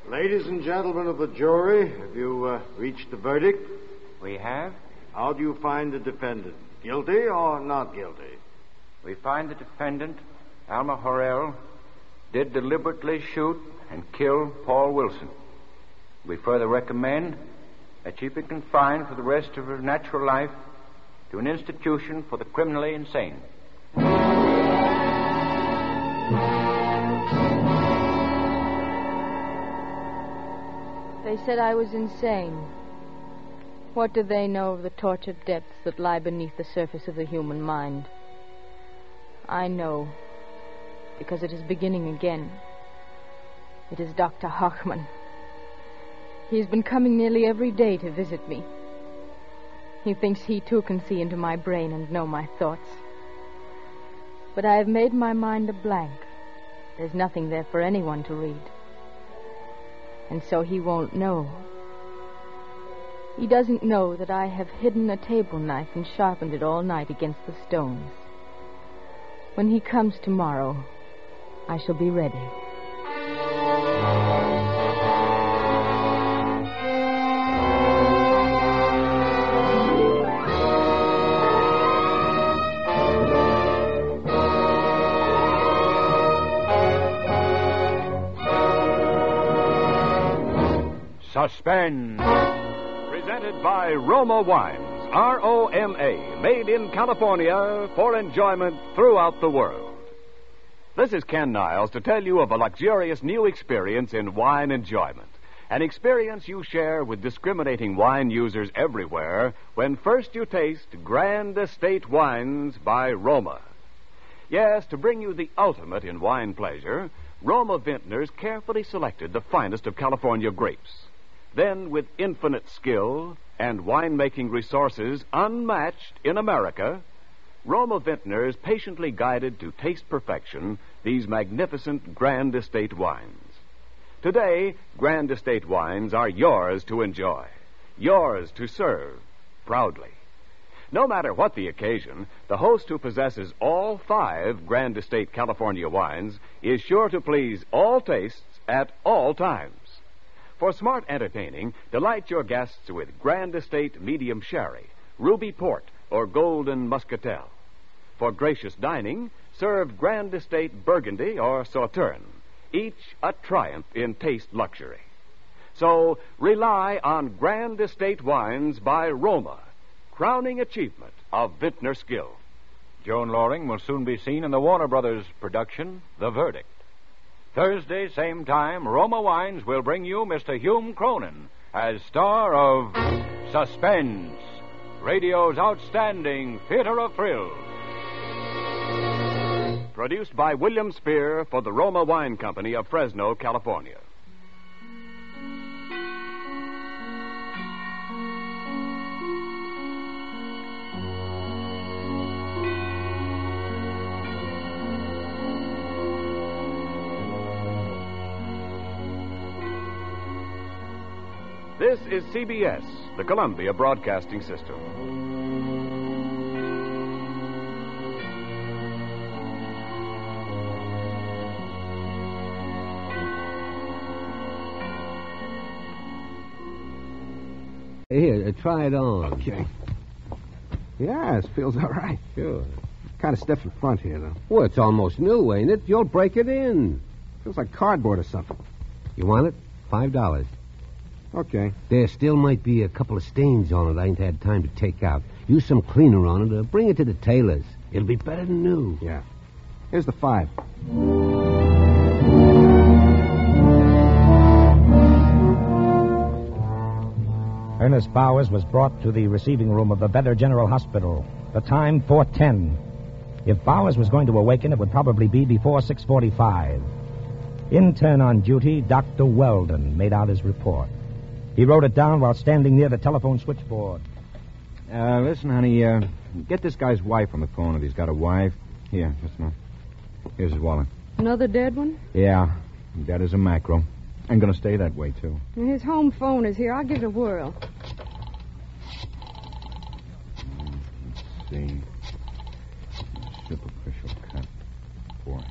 Ladies and gentlemen of the jury, have you reached the verdict?
We have.
How do you find the defendant? Guilty or not guilty?
We find the defendant, Alma Horrell, did deliberately shoot and kill Paul Wilson. We further recommend that she be confined for the rest of her natural life to an institution for the criminally insane.
They said I was insane. What do they know of the tortured depths that lie beneath the surface of the human mind? I know, because it is beginning again. It is Dr. Hochman. He's been coming nearly every day to visit me. He thinks he too can see into my brain and know my thoughts. But I have made my mind a blank. There's nothing there for anyone to read. And so he won't know. He doesn't know that I have hidden a table knife and sharpened it all night against the stones. When he comes tomorrow, I shall be ready.
Suspense. Presented by Roma Wines, R-O-M-A, made in California for enjoyment throughout the world. This is Ken Niles to tell you of a luxurious new experience in wine enjoyment. An experience you share with discriminating wine users everywhere when first you taste Grand Estate Wines by Roma. Yes, to bring you the ultimate in wine pleasure, Roma vintners carefully selected the finest of California grapes. Then, with infinite skill and winemaking resources unmatched in America, Roma vintners patiently guided to taste perfection these magnificent Grand Estate wines. Today, Grand Estate wines are yours to enjoy, yours to serve proudly. No matter what the occasion, the host who possesses all 5 Grand Estate California wines is sure to please all tastes at all times. For smart entertaining, delight your guests with Grand Estate Medium Sherry, Ruby Port, or Golden Muscatel. For gracious dining, serve Grand Estate Burgundy or Sauterne, each a triumph in taste luxury. So, rely on Grand Estate wines by Roma, crowning achievement of vintner skill.
Joan Loring will soon be seen in the Warner Brothers production, The Verdict. Thursday, same time, Roma Wines will bring you Mr. Hume Cronin as star of Suspense, radio's outstanding theater of thrills.
Produced by William Spear for the Roma Wine Company of Fresno, California. This is CBS, the Columbia Broadcasting System.
Here, try it on.
Okay. Yeah, it feels all right.
Sure.
Kind of stiff in front here, though.
Well, it's almost new, ain't it? You'll break it in.
Feels like cardboard or something.
You want it? $5.
Okay.
There still might be a couple of stains on it I ain't had time to take out. Use some cleaner on it or bring it to the tailor's. It'll be better than new.
Yeah. Here's the 5.
Ernest Bowers was brought to the receiving room of the Vedder General Hospital. The time, 4:10. If Bowers was going to awaken, it would probably be before 6:45. Intern on duty, Dr. Weldon, made out his report. He wrote it down while standing near the telephone switchboard.
Listen, honey, get this guy's wife on the phone if he's got a wife. Here, just a minute. Here's his wallet.
Another dead one?
Yeah, dead as a mackerel. I'm going to stay that way, too.
His home phone is here. I'll give it a whirl.
Let's see. Superficial cut. Forehead.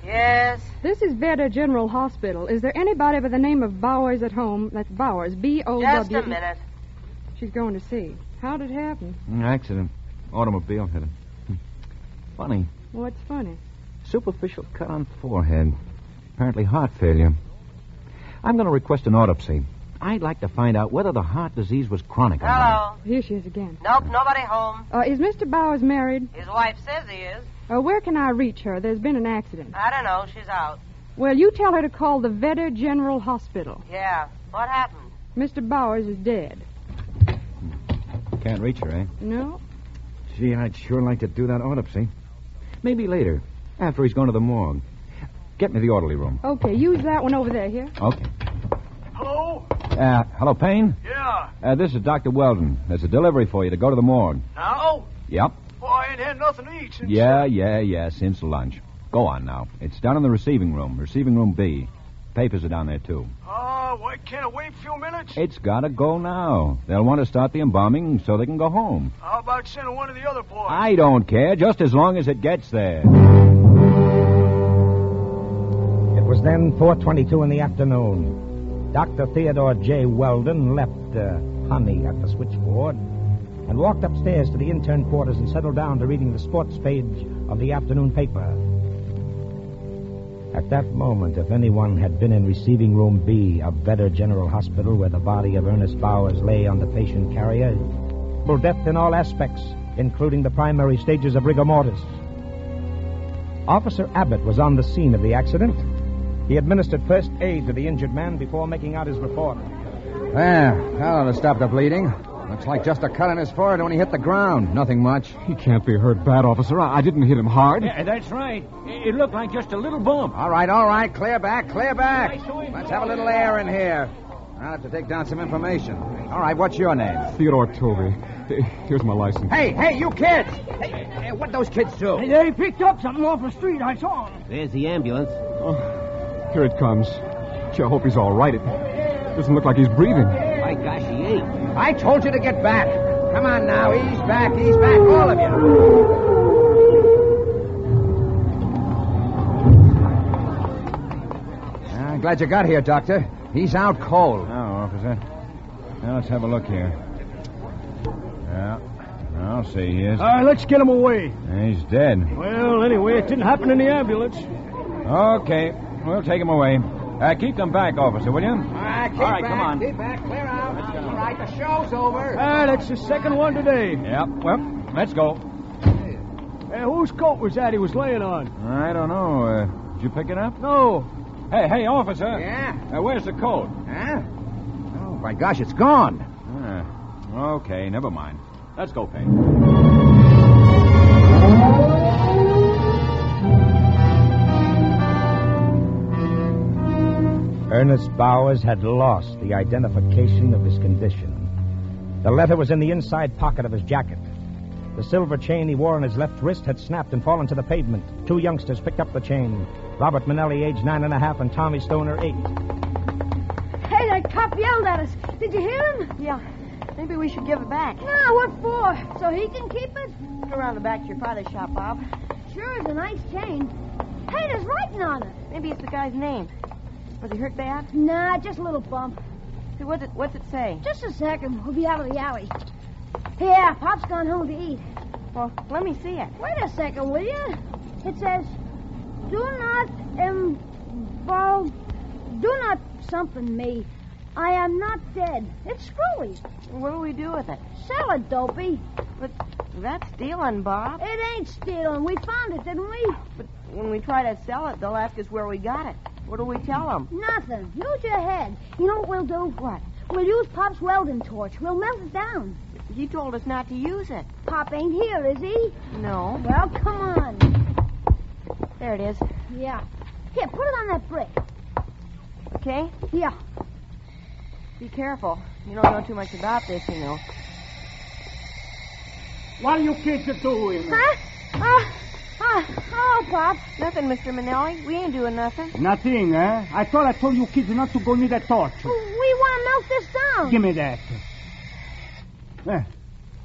Yes? This is Werder General Hospital. Is there anybody by the name of Bowers at home? That's Bowers. B-O-W...
Just a minute.
She's going to see. How did it happen?
Accident. Automobile hit him. Funny.
What's funny?
Superficial cut on forehead. Apparently heart failure. I'm going to request an autopsy. I'd like to find out whether the heart disease was chronic or not.
Hello.
Here she is again.
Nope, nobody home.
Is Mr. Bowers married?
His wife says he is.
Where can I reach her? There's been an accident.
I don't know. She's out.
Well, you tell her to call the Werder General Hospital.
Yeah. What happened?
Mr. Bowers is dead.
Can't reach her, eh?
No.
Gee, I'd sure like to do that autopsy. Maybe later, after he's gone to the morgue. Get me the orderly room.
Okay, use that one over there, here.
Okay.
Hello?
Hello, Payne?
Yeah.
This is Dr. Weldon. There's a delivery for you to go to the morgue.
Now?
Yep.
Well, I ain't had nothing to eat since...
Yeah, since lunch. Go on now. It's down in the receiving room B. Papers are down there, too.
Why can't I wait a few minutes?
It's got to go now. They'll want to start the embalming so they can go home.
How about sending one of the other boys?
I don't care, just as long as it gets there.
It was then 4:22 in the afternoon. Dr. Theodore J. Weldon left Honey at the switchboard and walked upstairs to the intern quarters and settled down to reading the sports page of the afternoon paper. At that moment, if anyone had been in receiving room B of Werder General Hospital, where the body of Ernest Bowers lay on the patient carrier, full death in all aspects, including the primary stages of rigor mortis. Officer Abbott was on the scene of the accident. He administered first aid to the injured man before making out his report.
There, that ought to stop the bleeding. Looks like just a cut on his forehead when he hit the ground. Nothing much.
He can't be hurt bad, officer. I didn't hit him hard.
Yeah, that's right. It looked like just a little bump.
All right. Clear back. Let's have a little air in here. I'll have to take down some information. All right, what's your name?
Theodore Tovey. Here's my license.
Hey, you kids! Hey, what'd those kids do?
They picked up something off the street. I saw them.
There's the ambulance.
Oh, here it comes. Gee, I hope he's all right. It doesn't look like he's breathing.
My gosh, he ain't.
I told you to get back. Come on now, ease back, all of you. I'm glad you got here, Doctor. He's out cold.
Now, officer. Now, let's have a look here. Yeah, I'll see he is.
All right, let's get him away.
He's dead.
Well, anyway, it didn't happen in the ambulance.
Okay, we'll take him away. Keep them back, officer, will you?
All right,
come on.
Keep back, clear out. All right, the show's over.
That's the second one today.
Yep, well, let's go.
Hey, whose coat was that he was laying on?
I don't know. Did you pick it up?
No.
Hey, officer.
Yeah?
Where's the coat?
Huh? Oh, my gosh, it's gone.
Okay, never mind. Let's go, Payne.
Ernest Bowers had lost the identification of his condition. The letter was in the inside pocket of his jacket. The silver chain he wore on his left wrist had snapped and fallen to the pavement. Two youngsters picked up the chain. Robert Manelli, age 9.5, and Tommy Stoner, 8.
Hey, that cop yelled at us. Did you hear him?
Yeah. Maybe we should give it back.
No, what for? So he can keep it?
Go around the back to your father's shop, Bob.
Sure is a nice chain. Hey, there's writing on it.
Maybe it's the guy's name. Was he hurt bad?
Nah, just a little bump.
Hey, what's it say?
Just a second. We'll be out of the alley. Yeah, Pop's gone home to eat.
Well, let me see it.
Wait a second, will you? It says, do not involve... Do not something me. I am not dead. It's screwy.
What do we do with it?
Sell it, Dopey.
But that's stealing, Bob.
It ain't stealing. We found it, didn't we?
But when we try to sell it, they'll ask us where we got it. What do we tell them?
Nothing. Use your head. You know what we'll do?
What?
We'll use Pop's welding torch. We'll melt it down.
He told us not to use it.
Pop ain't here, is he?
No.
Well, come on.
There it is.
Yeah. Here, put it on that brick.
Okay?
Yeah.
Be careful. You don't know too much about this, you know.
What are you kids doing?
Huh? Oh, Pop.
Nothing, Mr. Manelli. We ain't doing nothing.
Nothing, eh? I thought I told you kids not to go near that torch.
We want to melt this down.
Give me that.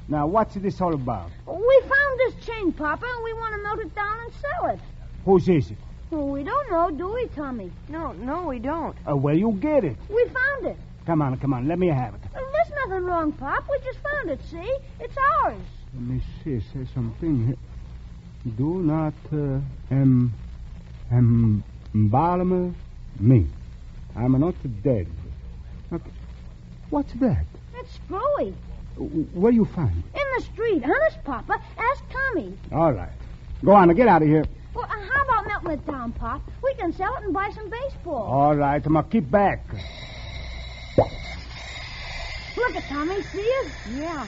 Now, what's this all about?
We found this chain, Papa, and we want to melt it down and sell it.
Whose is it?
Well, we don't know, do we, Tommy?
No, we don't.
Where you get it?
We found it.
Come on, let me have it.
There's nothing wrong, Pop. We just found it, see? It's ours.
Let me see, say something here. Do not embalm me. I'm not dead. Okay. What's that?
It's screwy.
Where you find it?
In the street. Honest, Papa. Ask Tommy.
All right. Go on, get out of here.
Well, how about melting it down, Pop? We can sell it and buy some baseball.
All right, I'm going to keep back.
Look at Tommy, see it?
Yeah.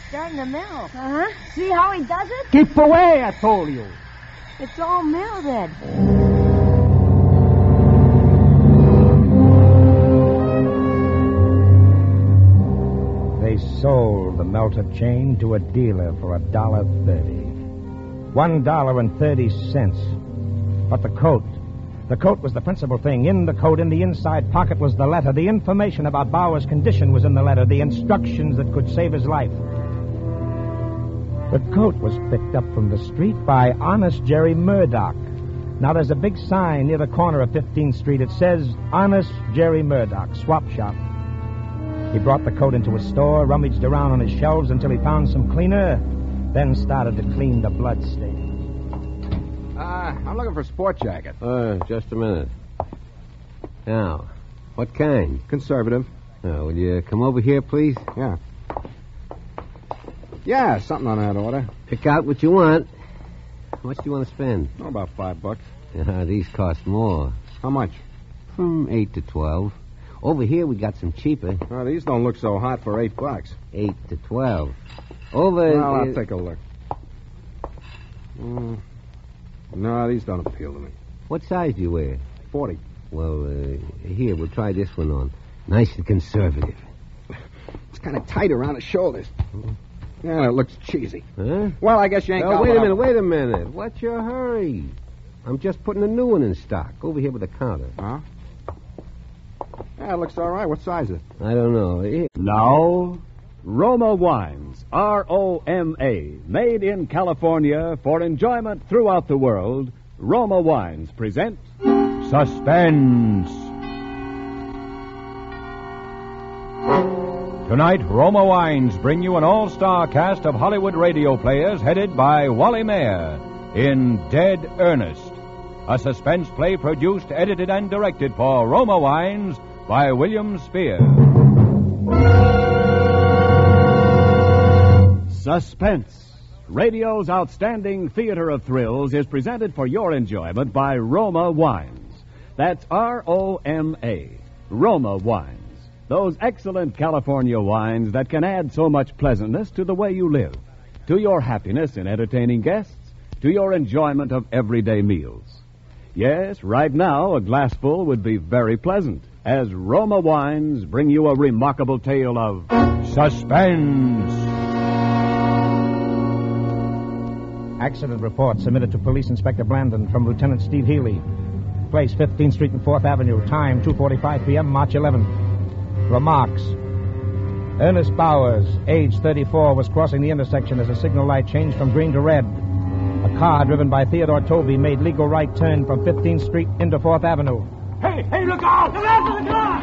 Starting to melt.
Uh-huh. See how he does it?
Keep away, I told you.
It's all melted.
They sold the melted chain to a dealer for $1.30. $1.30. But the coat was the principal thing. In the coat, in the inside pocket, was the letter. The information about Bauer's condition was in the letter. The instructions that could save his life. The coat was picked up from the street by Honest Jerry Murdoch. Now, there's a big sign near the corner of 15th Street. It says, Honest Jerry Murdoch, swap shop. He brought the coat into a store, rummaged around on his shelves until he found some cleaner, then started to clean the blood stain.
I'm looking for a sport jacket.
Just a minute. Now, what kind?
Conservative.
Will you come over here, please?
Yeah. Yeah, something on that order.
Pick out what you want. How much do you want to spend?
Oh, about $5.
These cost more.
How much?
From 8 to 12. Over here, we got some cheaper.
Oh, these don't look so hot for $8.
8 to 12. Over...
Well, I'll take a look. No, these don't appeal to me.
What size do you wear?
40.
Well, here, we'll try this one on. Nice and conservative.
It's kind of tight around the shoulders. Yeah, it looks cheesy.
Huh?
Well, I guess you ain't got
wait a minute. What's your hurry? I'm just putting a new one in stock. Over here with the counter.
Huh? Yeah, it looks all right. What size is it?
I don't know.
Now, Roma Wines, R-O-M-A, made in California for enjoyment throughout the world, Roma Wines present
Suspense. Tonight, Roma Wines bring you an all-star cast of Hollywood radio players headed by Wally Mayer in Dead Ernest, a suspense play produced, edited, and directed for Roma Wines by William Spear.
Suspense, radio's outstanding theater of thrills, is presented for your enjoyment by Roma Wines. That's R-O-M-A, Roma Wines. Those excellent California wines that can add so much pleasantness to the way you live, to your happiness in entertaining guests, to your enjoyment of everyday meals. Yes, right now, a glassful would be very pleasant, as Roma Wines bring you a remarkable tale of
Suspense.
Accident report submitted to Police Inspector Blandon from Lieutenant Steve Healy. Place 15th Street and 4th Avenue. Time 2:45 p.m., March 11th. Remarks. Ernest Bowers, age 34, was crossing the intersection as the signal light changed from green to red. A car driven by Theodore Toby made legal right turn from 15th Street into 4th Avenue.
Hey, look out! Look after the car!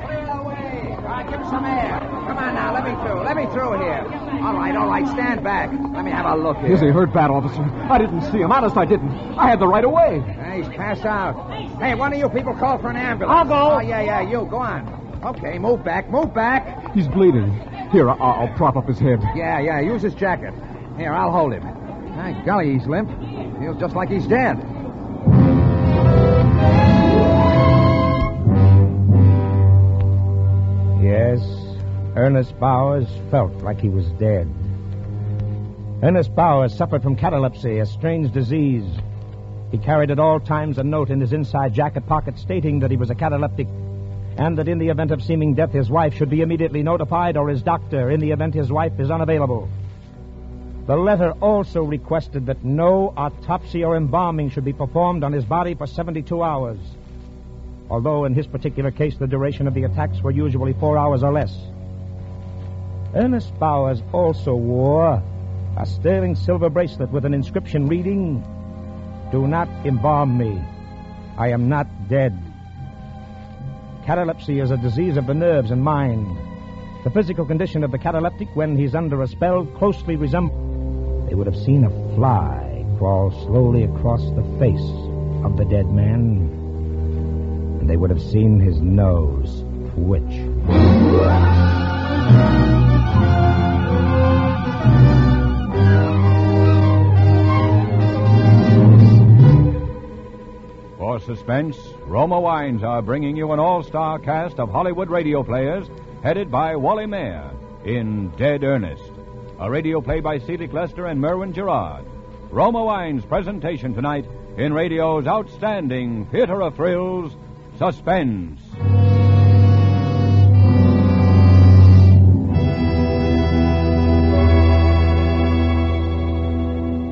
Clear the way. All right, give him some air. Come on now, let me through here. All right, stand back. Let me have a look here.
He's a hurt bad, officer. I didn't see him. Honest, I didn't. I had the right of way.
He's passed out. Hey, one of you people call for an ambulance.
I'll go.
Oh, yeah, you. Go on. Okay, move back.
He's bleeding. Here, I'll prop up his head.
Yeah, use his jacket. Here, I'll hold him. My golly, he's limp. Feels just like he's dead.
Yes, Ernest Bowers felt like he was dead. Ernest Bowers suffered from catalepsy, a strange disease. He carried at all times a note in his inside jacket pocket stating that he was a cataleptic, and that in the event of seeming death, his wife should be immediately notified, or his doctor, in the event his wife is unavailable. The letter also requested that no autopsy or embalming should be performed on his body for 72 hours, although in his particular case the duration of the attacks were usually 4 hours or less. Ernest Bowers also wore a sterling silver bracelet with an inscription reading, "Do not embalm me. I am not dead." Catalepsy is a disease of the nerves and mind. The physical condition of the cataleptic when he's under a spell closely resembles... They would have seen a fly crawl slowly across the face of the dead man, and they would have seen his nose twitch.
For Suspense, Roma Wines are bringing you an all-star cast of Hollywood radio players headed by Wally Mayer in Dead Ernest, a radio play by Celic Lester and Merwin Gerard. Roma Wines' presentation tonight in radio's outstanding theater of thrills, Suspense.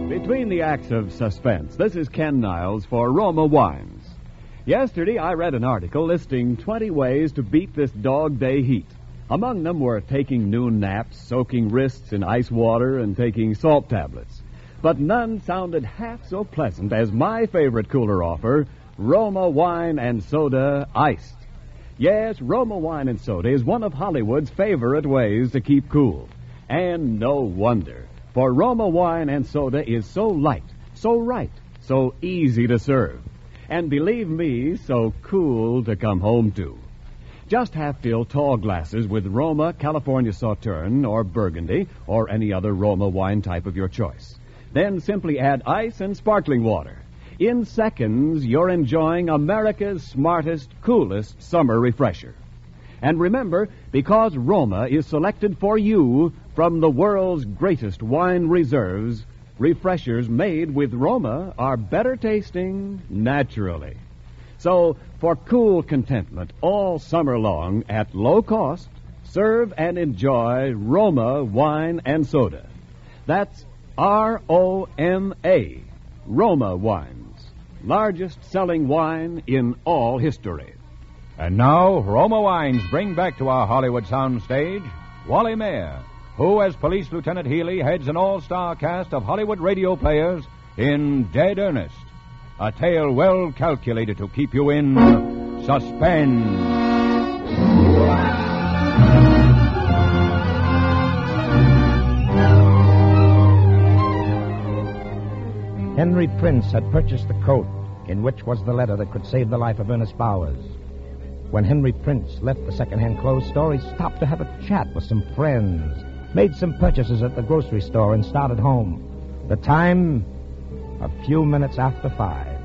Between the acts of Suspense, this is Ken Niles for Roma Wines. Yesterday, I read an article listing 20 ways to beat this dog day heat. Among them were taking noon naps, soaking wrists in ice water, and taking salt tablets. But none sounded half so pleasant as my favorite cooler offer, Roma Wine and Soda Iced. Yes, Roma Wine and Soda is one of Hollywood's favorite ways to keep cool. And no wonder, for Roma Wine and Soda is so light, so right, so easy to serve. And believe me, so cool to come home to. Just half-fill tall glasses with Roma, California Sauterne, or Burgundy, or any other Roma wine type of your choice. Then simply add ice and sparkling water. In seconds, you're enjoying America's smartest, coolest summer refresher. And remember, because Roma is selected for you from the world's greatest wine reserves, refreshers made with Roma are better tasting naturally. So, for cool contentment all summer long at low cost, serve and enjoy Roma Wine and Soda. That's R-O-M-A, Roma Wines, largest selling wine in all history.
And now, Roma Wines bring back to our Hollywood soundstage Wally Mayer, who, as Police Lieutenant Healy, heads an all-star cast of Hollywood radio players in Dead Ernest, a tale well calculated to keep you in suspense.
Henry Prince had purchased the coat in which was the letter that could save the life of Ernest Bowers. When Henry Prince left the second-hand clothes store, he stopped to have a chat with some friends, made some purchases at the grocery store, and started home. The time, a few minutes after 5.